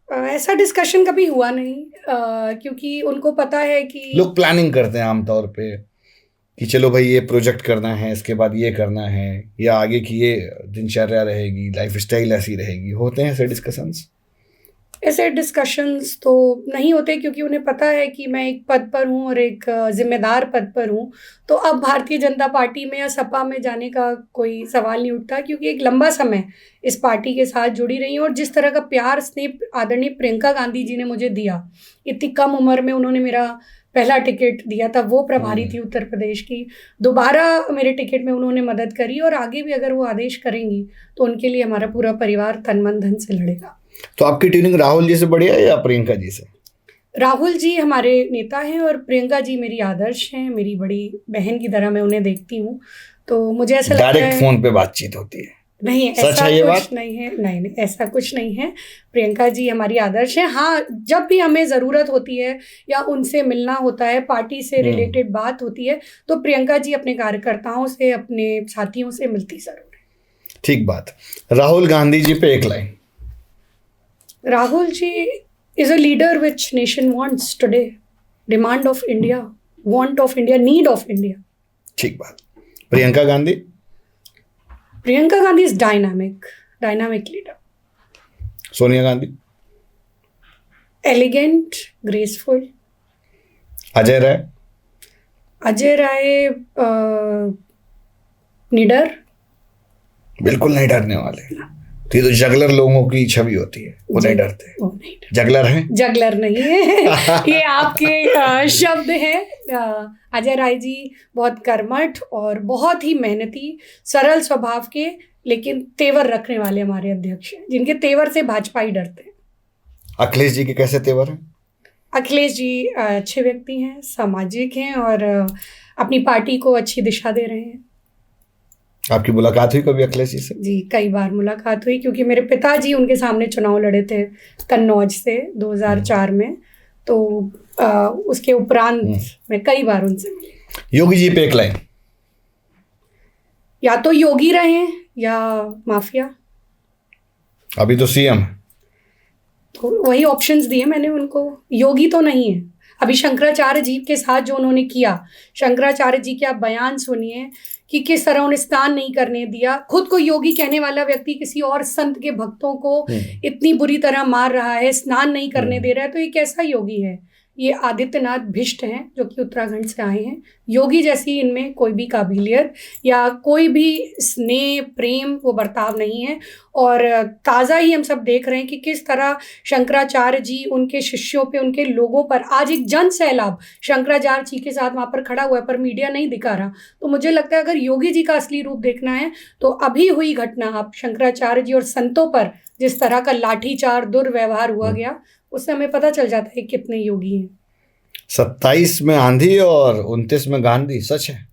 ऐसा डिस्कशन कभी हुआ नहीं, क्योंकि उनको पता है कि लोग प्लानिंग करते हैं आमतौर पे कि चलो भाई ये प्रोजेक्ट करना है, इसके बाद ये करना है, या आगे की ये दिनचर्या रहेगी, लाइफस्टाइल ऐसी रहेगी। होते हैं ऐसे डिस्कशंस? ऐसे डिस्कशंस तो नहीं होते, क्योंकि उन्हें पता है कि मैं एक पद पर हूँ और एक जिम्मेदार पद पर हूँ। तो अब भारतीय जनता पार्टी में या सपा में जाने का कोई सवाल नहीं उठता, क्योंकि एक लंबा समय इस पार्टी के साथ जुड़ी रही हूँ। और जिस तरह का प्यार स्नेह आदरणीय प्रियंका गांधी जी ने मुझे दिया, इतनी कम उम्र में उन्होंने मेरा पहला टिकट दिया था, वो प्रभारी थी उत्तर प्रदेश की, दोबारा मेरे टिकट में उन्होंने मदद करी, और आगे भी अगर वो आदेश करेंगी तो उनके लिए हमारा पूरा परिवार तन मन धन से लड़ेगा। तो आपकी ट्यूनिंग राहुल जी से बढ़िया है या प्रियंका जी से? राहुल जी हमारे नेता हैं और प्रियंका जी मेरी आदर्श हैं, मेरी बड़ी बहन की तरह मैं उन्हें देखती हूँ। तो मुझे ऐसा लगता है डायरेक्ट फोन पे बातचीत होती है? नहीं, ऐसा कुछ नहीं है। नहीं, ऐसा कुछ नहीं है। प्रियंका जी हमारी आदर्श है। हाँ, जब भी हमें ज़रूरत होती है या उनसे मिलना होता है, पार्टी से रिलेटेड बात होती है, तो प्रियंका जी अपने कार्यकर्ताओं से, अपने साथियों से मिलती ज़रूर है। ठीक बात। राहुल गांधी जी पे एक line. Rahul ji is a leader which nation wants today. Demand of India, want of India, need of India. ठीक बात। Priyanka Gandhi? Priyanka Gandhi is dynamic leader. Sonia Gandhi? Elegant, graceful. Ajay Rai? Ajay Rai निडर? बिल्कुल नहीं डरने वाले। तो ये तो जगलर लोगों की छवि होती है, वो नहीं डरते। वो नहीं डरते। जगलर हैं? जगलर नहीं है ये आपके शब्द हैं। अजय राय जी बहुत कर्मठ और बहुत ही मेहनती, सरल स्वभाव के, लेकिन तेवर रखने वाले हमारे अध्यक्ष हैं, जिनके तेवर से भाजपा ही डरते हैं। अखिलेश जी के कैसे तेवर हैं? अखिलेश जी अच्छे व्यक्ति हैं, सामाजिक हैं और अपनी पार्टी को अच्छी दिशा दे रहे हैं। आपकी मुलाकात हुई कभी अखिलेश जी से? जी, कई बार मुलाकात हुई, क्योंकि मेरे पिताजी उनके सामने चुनाव लड़े थे कन्नौज से 2004 में, तो उसके उपरांत मैं कई बार उनसे मिली। योगी जी पे एक लाइन। या तो योगी रहे या माफिया। अभी तो सीएम है। तो वही ऑप्शंस दिए मैंने उनको, योगी तो नहीं है। अभी शंकराचार्य जी के साथ जो उन्होंने किया, शंकराचार्य जी के आप बयान सुनिए कि किस तरह उन्हें स्नान नहीं करने दिया। खुद को योगी कहने वाला व्यक्ति किसी और संत के भक्तों को इतनी बुरी तरह मार रहा है, स्नान नहीं करने दे रहा है, तो ये कैसा योगी है? ये आदित्यनाथ भिष्ट हैं जो कि उत्तराखंड से आए हैं। योगी जैसी इनमें कोई भी काबिलियत या कोई भी स्नेह प्रेम वो बर्ताव नहीं है। और ताज़ा ही हम सब देख रहे हैं कि किस तरह शंकराचार्य जी उनके शिष्यों पे, उनके लोगों पर आज एक जन सैलाब शंकराचार्य जी के साथ वहाँ पर खड़ा हुआ है, पर मीडिया नहीं दिखा रहा। तो मुझे लगता है अगर योगी जी का असली रूप देखना है तो अभी हुई घटना, आप शंकराचार्य जी और संतों पर जिस तरह का लाठीचार्ज दुर्व्यवहार हुआ गया, उससे हमें पता चल जाता है कितने योगी हैं। 27 में आंधी और 29 में गांधी, सच है?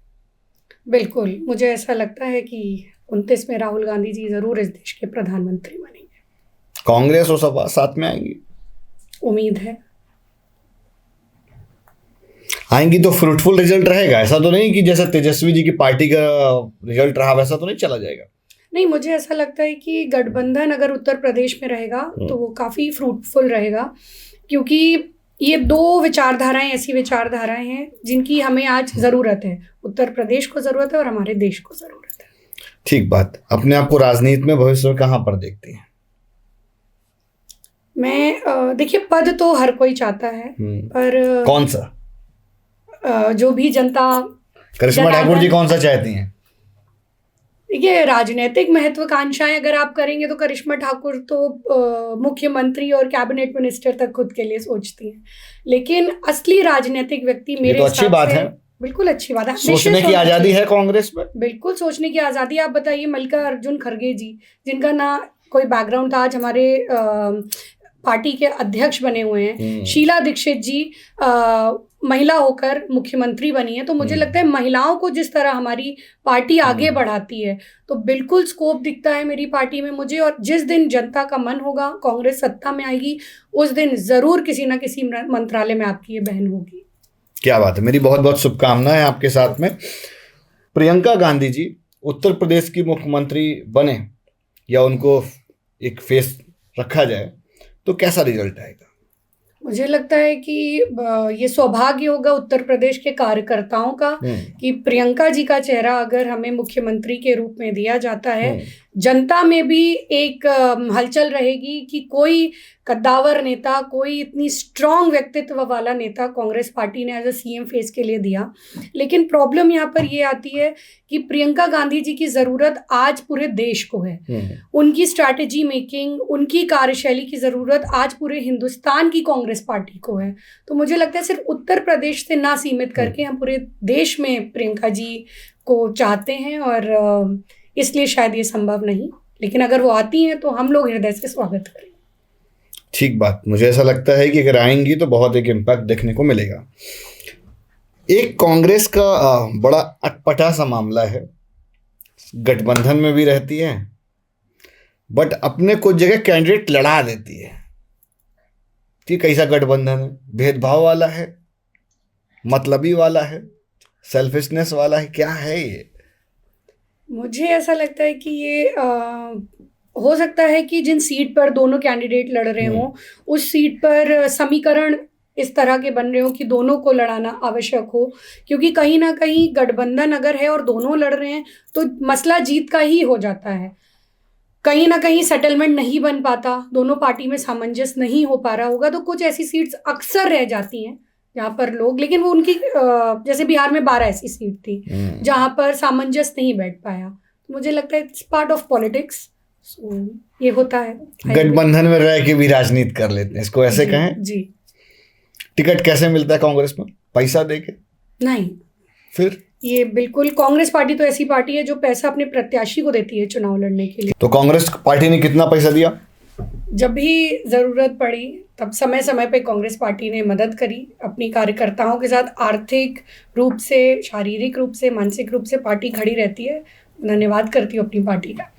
बिल्कुल, मुझे ऐसा लगता है कि 29 में राहुल गांधी जी जरूर इस देश के प्रधानमंत्री बनेंगे। कांग्रेस और सपा साथ में आएंगी? उम्मीद है आएंगी तो फ्रूटफुल रिजल्ट रहेगा। ऐसा तो नहीं कि जैसा तेजस्वी जी की पार्टी का रिजल्ट रहा वैसा तो नहीं चला जाएगा? नहीं, मुझे ऐसा लगता है कि गठबंधन अगर उत्तर प्रदेश में रहेगा तो वो काफ़ी फ्रूटफुल रहेगा, क्योंकि ये दो विचारधाराएं ऐसी विचारधाराएं हैं जिनकी हमें आज ज़रूरत है। उत्तर प्रदेश को ज़रूरत है और हमारे देश को ज़रूरत है। ठीक बात। अपने आप को राजनीति में भविष्य में कहाँ पर देखती हैं? मैं देखिए, पद तो हर कोई चाहता है, पर कौन सा? जो भी जनता, करिश्मा ठाकुर जी कौन सा चाहती हैं? देखिए, राजनीतिक महत्वाकांक्षाएं अगर आप करेंगे तो करिश्मा ठाकुर तो मुख्यमंत्री और कैबिनेट मिनिस्टर तक खुद के लिए सोचती हैं, लेकिन असली राजनीतिक व्यक्ति मेरे तो अच्छी बात है, बिल्कुल अच्छी बात है। सोचने की आज़ादी है कांग्रेस में, बिल्कुल सोचने की आज़ादी। आप बताइए, मल्लिकार्जुन खड़गे जी, जिनका ना कोई बैकग्राउंड था, आज हमारे पार्टी के अध्यक्ष बने हुए हैं। शीला दीक्षित जी महिला होकर मुख्यमंत्री बनी है। तो मुझे लगता है महिलाओं को जिस तरह हमारी पार्टी आगे बढ़ाती है, तो बिल्कुल स्कोप दिखता है मेरी पार्टी में मुझे। और जिस दिन जनता का मन होगा, कांग्रेस सत्ता में आएगी, उस दिन ज़रूर किसी ना किसी मंत्रालय में आपकी ये बहन होगी। क्या बात है, मेरी बहुत बहुत शुभकामनाएं आपके साथ में। प्रियंका गांधी जी उत्तर प्रदेश की मुख्यमंत्री बने या उनको एक फेस रखा जाए तो कैसा रिजल्ट आएगा? मुझे लगता है कि ये सौभाग्य होगा उत्तर प्रदेश के कार्यकर्ताओं का कि प्रियंका जी का चेहरा अगर हमें मुख्यमंत्री के रूप में दिया जाता है, जनता में भी एक हलचल रहेगी कि कोई कद्दावर नेता, कोई इतनी स्ट्रॉन्ग व्यक्तित्व वाला नेता कांग्रेस पार्टी ने एज अ सीएम फेस के लिए दिया। लेकिन प्रॉब्लम यहाँ पर ये आती है कि प्रियंका गांधी जी की ज़रूरत आज पूरे देश को है। उनकी स्ट्रैटेजी मेकिंग, उनकी कार्यशैली की ज़रूरत आज पूरे हिंदुस्तान की कांग्रेस पार्टी को है। तो मुझे लगता है सिर्फ उत्तर प्रदेश से ना सीमित करके हम पूरे देश में प्रियंका जी को चाहते हैं, और इसलिए शायद ये संभव नहीं, लेकिन अगर वो आती हैं तो हम लोग हृदय से स्वागत करें। ठीक बात। मुझे ऐसा लगता है कि अगर आएंगी तो बहुत एक इम्पैक्ट देखने को मिलेगा। एक कांग्रेस का बड़ा अटपटा सा मामला है, गठबंधन में भी रहती है बट अपने कुछ जगह कैंडिडेट लड़ा देती है। कि कैसा गठबंधन है? भेदभाव वाला है, मतलबी वाला है, सेल्फिशनेस वाला है, क्या है ये? मुझे ऐसा लगता है कि ये हो सकता है कि जिन सीट पर दोनों कैंडिडेट लड़ रहे हों, उस सीट पर समीकरण इस तरह के बन रहे हो कि दोनों को लड़ाना आवश्यक हो, क्योंकि कहीं ना कहीं गठबंधन अगर है और दोनों लड़ रहे हैं तो मसला जीत का ही हो जाता है। कहीं ना कहीं सेटलमेंट नहीं बन पाता, दोनों पार्टी में सामंजस्य नहीं हो पा रहा होगा, तो कुछ ऐसी सीट्स अक्सर रह जाती हैं जहाँ पर लोग, लेकिन वो उनकी जैसे बिहार में 12 ऐसी सीट थी जहाँ पर सामंजस्य नहीं बैठ पाया। मुझे लगता है इट्स पार्ट ऑफ पॉलिटिक्स, सो ये होता है। गठबंधन में रह के भी राजनीति कर लेते हैं, इसको ऐसे कहें। जी। टिकट कैसे मिलता है कांग्रेस में? पैसा देके? नहीं, फिर ये बिल्कुल, कांग्रेस पार्टी तो ऐसी पार्टी है जो पैसा अपने प्रत्याशी को देती है चुनाव लड़ने के लिए। तो कांग्रेस पार्टी ने कितना पैसा दिया? जब भी जरूरत पड़ी तब समय समय पे कांग्रेस पार्टी ने मदद करी अपनी कार्यकर्ताओं के साथ। आर्थिक रूप से, शारीरिक रूप से, मानसिक रूप से पार्टी खड़ी रहती है। धन्यवाद करती हूँ अपनी पार्टी का।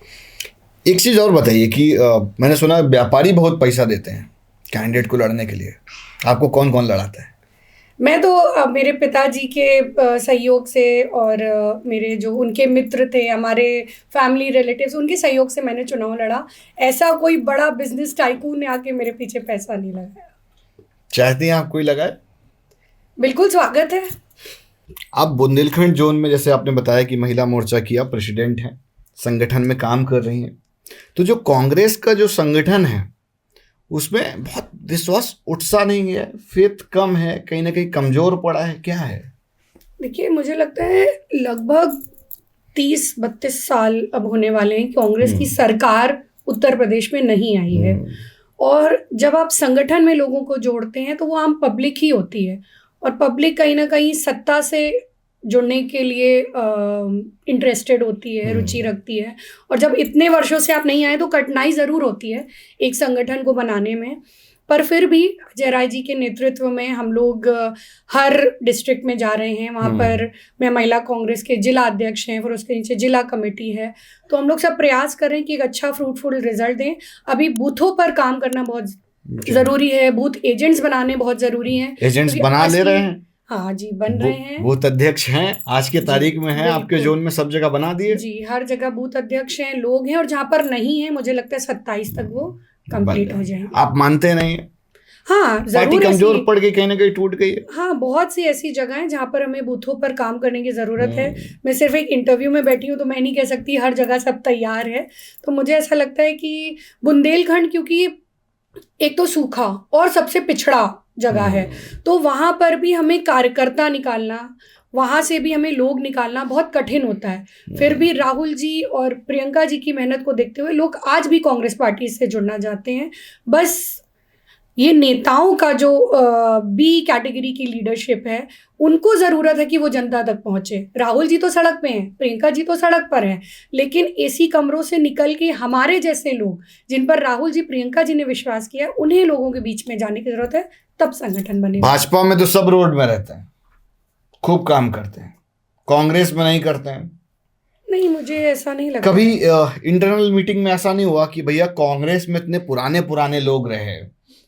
एक चीज़ और बताइए कि मैंने सुना व्यापारी बहुत पैसा देते हैं कैंडिडेट को लड़ने के लिए। आपको कौन कौन लड़ाता है? मैं तो मेरे पिताजी के सहयोग से और मेरे जो उनके मित्र थे, हमारे फैमिली रिलेटिव्स, उनके सहयोग से मैंने चुनाव लड़ा। ऐसा कोई बड़ा बिजनेस टाइकून ने आके मेरे पीछे पैसा नहीं लगाया। चाहती हैं आप कोई लगाए? बिल्कुल स्वागत है। आप बुंदेलखंड जोन में, जैसे आपने बताया कि महिला मोर्चा की आप प्रेसिडेंट हैं, संगठन में काम कर रही हैं, तो जो कांग्रेस का जो संगठन है उसमें बहुत विश्वास उत्साह नहीं है, फेथ कम है, कहीं ना कहीं कमजोर पड़ा है, क्या है? देखिए, मुझे लगता है लगभग 30-32 साल अब होने वाले हैं कांग्रेस की सरकार उत्तर प्रदेश में नहीं आई है। और जब आप संगठन में लोगों को जोड़ते हैं तो वो आम पब्लिक ही होती है, और पब्लिक कहीं ना कहीं सत्ता से जुड़ने के लिए इंटरेस्टेड होती है, रुचि रखती है। और जब इतने वर्षों से आप नहीं आए तो कठिनाई ज़रूर होती है एक संगठन को बनाने में। पर फिर भी अजय राय जी के नेतृत्व में हम लोग हर डिस्ट्रिक्ट में जा रहे हैं। वहाँ पर मैं महिला कांग्रेस के जिला अध्यक्ष हैं, फिर उसके नीचे जिला कमेटी है। तो हम लोग सब प्रयास कर रहे हैं कि एक अच्छा फ्रूटफुल रिजल्ट दें। अभी बूथों पर काम करना बहुत ज़रूरी है, बूथ एजेंट्स बनाने बहुत ज़रूरी हैं। एजेंट्स बना ले रहे हैं? हाँ जी, बन रहे हैं। बूथ अध्यक्ष हैं, आज की तारीख में हैं आपके जोन में, सब जगह बना दिए? जी, हर जगह बूथ अध्यक्ष हैं, लोग हैं। और जहाँ पर नहीं है, मुझे लगता है 27 तक वो कंप्लीट हो जाएंगे। आप मानते नहीं है? हाँ, पार्टी कमजोर पड़ गई, कहीं ना कहीं टूट गई है। हाँ, बहुत सी ऐसी जगह हैं जहाँ पर हमें बूथों पर काम करने की ज़रूरत है। मैं सिर्फ एक इंटरव्यू में बैठी हूँ तो मैं नहीं कह सकती हर जगह सब तैयार है। तो मुझे ऐसा लगता है कि बुंदेलखंड, क्योंकि एक तो सूखा और सबसे पिछड़ा जगह है, तो वहाँ पर भी हमें कार्यकर्ता निकालना, वहाँ से भी हमें लोग निकालना बहुत कठिन होता है। फिर भी राहुल जी और प्रियंका जी की मेहनत को देखते हुए लोग आज भी कांग्रेस पार्टी से जुड़ना चाहते हैं। बस ये नेताओं का जो बी कैटेगरी की लीडरशिप है, उनको ज़रूरत है कि वो जनता तक पहुँचे। राहुल जी तो सड़क पे हैं, प्रियंका जी तो सड़क पर हैं, लेकिन एसी कमरों से निकल के हमारे जैसे लोग, जिन पर राहुल जी, प्रियंका जी ने विश्वास किया, उन्हें लोगों के बीच में जाने की ज़रूरत है, तब संगठन बनेगा। भाजपा में तो सब रोड में रहते हैं, खूब काम करते हैं, कांग्रेस में नहीं करते हैं। नहीं, मुझे ऐसा नहीं लगता। कभी इंटरनल मीटिंग में ऐसा नहीं हुआ कि भैया कांग्रेस में इतने पुराने लोग रहे,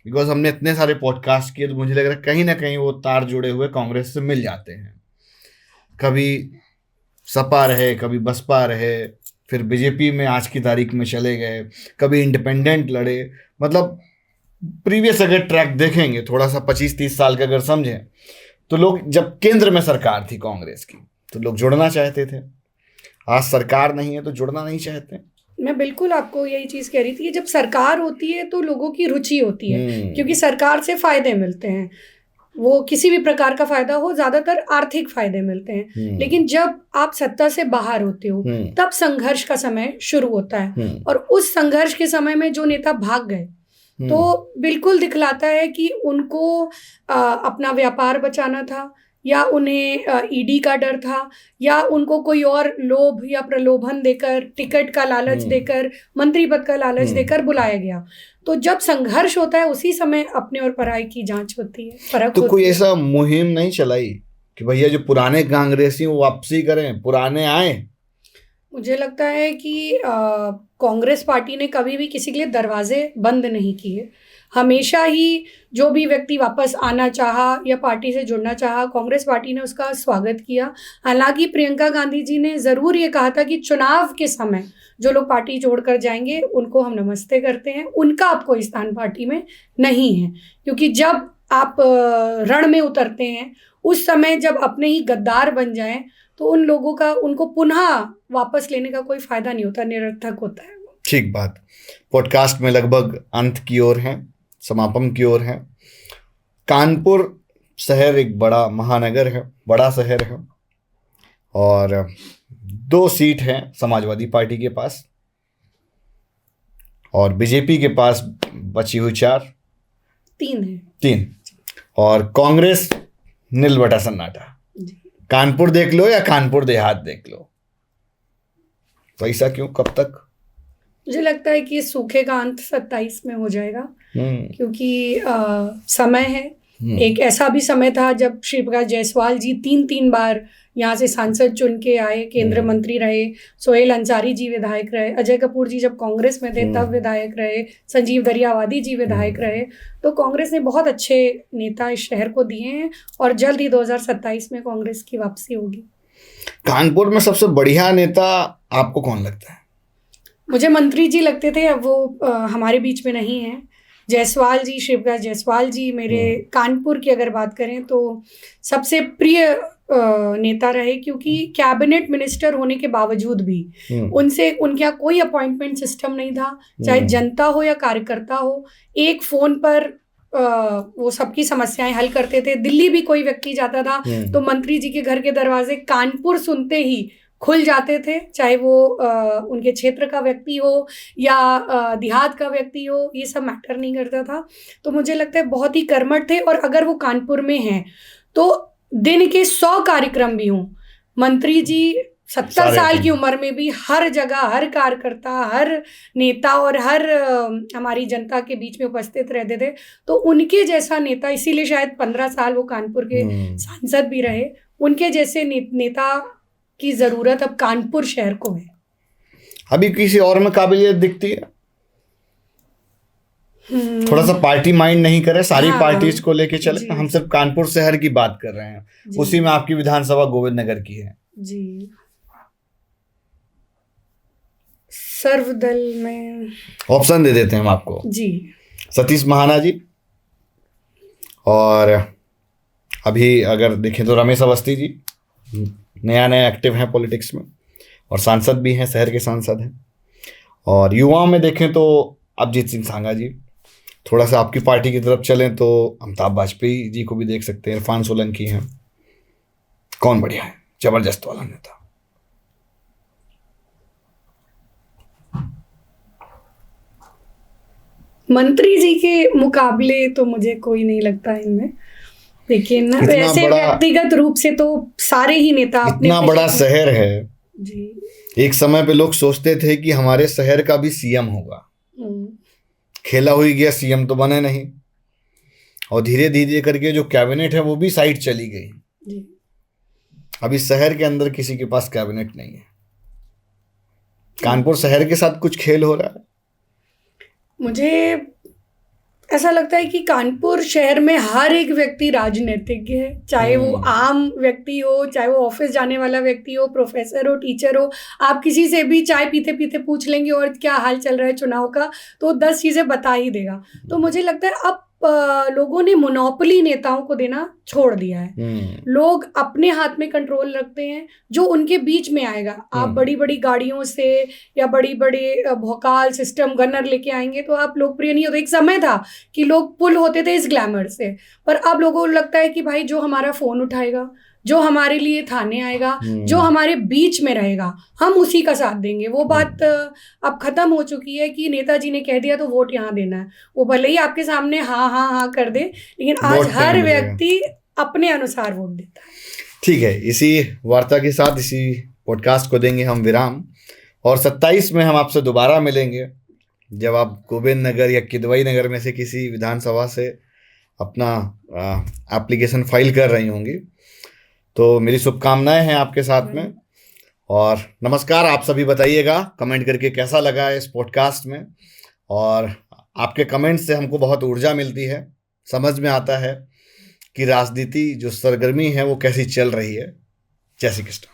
बिकॉज हमने इतने सारे पॉडकास्ट किए तो मुझे लग रहा है कहीं ना कहीं वो तार जुड़े हुए कांग्रेस से मिल जाते हैं। कभी सपा रहे, कभी बसपा रहे, फिर बीजेपी में आज की तारीख में चले गए, कभी इंडिपेंडेंट लड़े। मतलब प्रीवियस अगर ट्रैक देखेंगे थोड़ा सा 25-30 साल का अगर समझें तो लोग, जब केंद्र में सरकार थी कांग्रेस की, तो लोग जुड़ना चाहते थे। आज सरकार नहीं है तो जुड़ना नहीं चाहते। मैं बिल्कुल आपको यही चीज़ कह रही थी कि जब सरकार होती है तो लोगों की रुचि होती है, क्योंकि सरकार से फायदे मिलते हैं। वो किसी भी प्रकार का फायदा हो, ज़्यादातर आर्थिक फायदे मिलते हैं। लेकिन जब आप सत्ता से बाहर होते हो तब संघर्ष का समय शुरू होता है। और उस संघर्ष के समय में जो नेता भाग गए तो बिल्कुल दिखलाता है कि उनको अपना व्यापार बचाना था, या उन्हें ईडी का डर था, या उनको कोई और लोभ या प्रलोभन देकर, टिकट का लालच देकर, मंत्री पद का लालच देकर बुलाया गया। तो जब संघर्ष होता है उसी समय अपने और पराई की जांच होती है, फर्क। तो कोई ऐसा मुहिम नहीं चलाई कि भैया जो पुराने कांग्रेसी वो वापसी करें, पुराने आए? मुझे लगता है कि कांग्रेस पार्टी ने कभी भी किसी के लिए दरवाजे बंद नहीं किए। हमेशा ही जो भी व्यक्ति वापस आना चाहा या पार्टी से जुड़ना चाहा, कांग्रेस पार्टी ने उसका स्वागत किया। हालांकि प्रियंका गांधी जी ने ज़रूर ये कहा था कि चुनाव के समय जो लोग पार्टी छोड़कर जाएंगे उनको हम नमस्ते करते हैं, उनका अब कोई स्थान पार्टी में नहीं है। क्योंकि जब आप रण में उतरते हैं उस समय जब अपने ही गद्दार बन जाएं तो उन लोगों का, उनको पुनः वापस लेने का कोई फायदा नहीं होता, निरर्थक होता है। ठीक बात। पॉडकास्ट में लगभग अंत की ओर हैं, समापन की ओर हैं। कानपुर शहर एक बड़ा महानगर है, बड़ा शहर है, और 2 सीट हैं समाजवादी पार्टी के पास। और बीजेपी के पास बची हुई 4, 3 है। 3, और कांग्रेस नील बटा सन्नाटा। जी। कानपुर देख लो या कानपुर देहात देख लो, तो ऐसा क्यों, कब तक? मुझे लगता है कि सूखे का अंत 27 में हो जाएगा, क्योंकि समय है। एक ऐसा भी समय था जब श्री प्रकाश जायसवाल जी 3 बार यहाँ से सांसद चुन के आए, केंद्र मंत्री रहे, सोहेल अंसारी जी विधायक रहे, अजय कपूर जी जब कांग्रेस में थे तब विधायक रहे, संजीव दरियावादी जी विधायक रहे। तो कांग्रेस ने बहुत अच्छे नेता इस शहर को दिए हैं और जल्द ही 2027 में कांग्रेस की वापसी होगी। कानपुर में सबसे बढ़िया नेता आपको कौन लगता है? मुझे मंत्री जी लगते थे, अब वो हमारे बीच में नहीं है। जायसवाल जी, श्री प्रकाश जायसवाल जी मेरे कानपुर की अगर बात करें तो सबसे प्रिय नेता रहे, क्योंकि कैबिनेट मिनिस्टर होने के बावजूद भी उनके यहाँ कोई अपॉइंटमेंट सिस्टम नहीं था। चाहे जनता हो या कार्यकर्ता हो, एक फ़ोन पर वो सबकी समस्याएं हल करते थे। दिल्ली भी कोई व्यक्ति जाता था तो मंत्री जी के घर के दरवाजे कानपुर सुनते ही खुल जाते थे, चाहे वो उनके क्षेत्र का व्यक्ति हो या देहात का व्यक्ति हो, ये सब मैटर नहीं करता था। तो मुझे लगता है बहुत ही कर्मठ थे, और अगर वो कानपुर में हैं तो दिन के 100 कार्यक्रम भी हों, मंत्री जी 70 साल की उम्र में भी हर जगह, हर कार्यकर्ता, हर नेता और हर हमारी जनता के बीच में उपस्थित रहते थे। तो उनके जैसा नेता, इसीलिए शायद 15 साल वो कानपुर के सांसद भी रहे, उनके जैसे नेता की जरूरत अब कानपुर शहर को है। अभी किसी और में काबिलियत दिखती है? थोड़ा सा पार्टी माइंड नहीं करे, सारी पार्टीज को लेके चले। हम सिर्फ कानपुर शहर की बात कर रहे हैं, उसी में आपकी विधानसभा गोविंद नगर की है जी। सर्वदल में ऑप्शन दे देते हैं हम आपको जी। सतीश महाना जी, और अभी अगर देखें तो रमेश अवस्थी जी, नया एक्टिव हैं पॉलिटिक्स में और सांसद भी हैं, शहर के सांसद हैं। और युवाओं में देखें तो अभिजीत सिंह सांगा जी, थोड़ा सा आपकी पार्टी की तरफ चलें तो अमिताभ वाजपेयी जी को भी देख सकते हैं, इरफान सोलंकी हैं। कौन बढ़िया है, जबरदस्त वाला नेता? मंत्री जी के मुकाबले तो मुझे कोई नहीं लगता इनमें, लेकिन ऐसे व्यक्तिगत रूप से तो सारे ही नेता अपने इतना बड़ा शहर है जी। एक समय पे लोग सोचते थे कि हमारे शहर का भी सीएम होगा, खेला हुई गया, सीएम तो बने नहीं, और धीरे धीरे करके जो कैबिनेट है वो भी साइड चली गई जी। अभी शहर के अंदर किसी के पास कैबिनेट नहीं है। कानपुर शहर के साथ कुछ खेल हो रहा है। मुझे ऐसा लगता है कि कानपुर शहर में हर एक व्यक्ति राजनीतिज्ञ है, चाहे वो आम व्यक्ति हो, चाहे वो ऑफिस जाने वाला व्यक्ति हो, प्रोफेसर हो, टीचर हो। आप किसी से भी चाय पीते पीते पूछ लेंगे और क्या हाल चल रहा है चुनाव का, तो 10 चीज़ें बता ही देगा। तो मुझे लगता है अब लोगों ने मोनोपोली नेताओं को देना छोड़ दिया है। लोग अपने हाथ में कंट्रोल रखते हैं, जो उनके बीच में आएगा। आप बड़ी बड़ी गाड़ियों से या बड़ी बड़े भौकाल सिस्टम गनर लेके आएंगे तो आप लोकप्रिय नहीं होते। एक समय था कि लोग पुल होते थे इस ग्लैमर से, पर अब लोगों को लगता है कि भाई जो हमारा फोन उठाएगा, जो हमारे लिए थाने आएगा, जो हमारे बीच में रहेगा, हम उसी का साथ देंगे। वो बात अब खत्म हो चुकी है कि नेताजी ने कह दिया तो वोट यहाँ देना है। वो भले ही आपके सामने हाँ हाँ हाँ कर दे, लेकिन आज हर व्यक्ति अपने अनुसार वोट देता है। ठीक है, इसी वार्ता के साथ इसी पॉडकास्ट को देंगे हम विराम, और 27 में हम आपसे दोबारा मिलेंगे जब आप गोविंद नगर या किदवई नगर में से किसी विधानसभा से अपना एप्लीकेशन फाइल कर रही होंगी। तो मेरी शुभकामनाएं हैं आपके साथ में, और नमस्कार। आप सभी बताइएगा कमेंट करके कैसा लगा इस पॉडकास्ट में, और आपके कमेंट से हमको बहुत ऊर्जा मिलती है, समझ में आता है कि राजनीति जो सरगर्मी है वो कैसी चल रही है। जय श्री कृष्ण।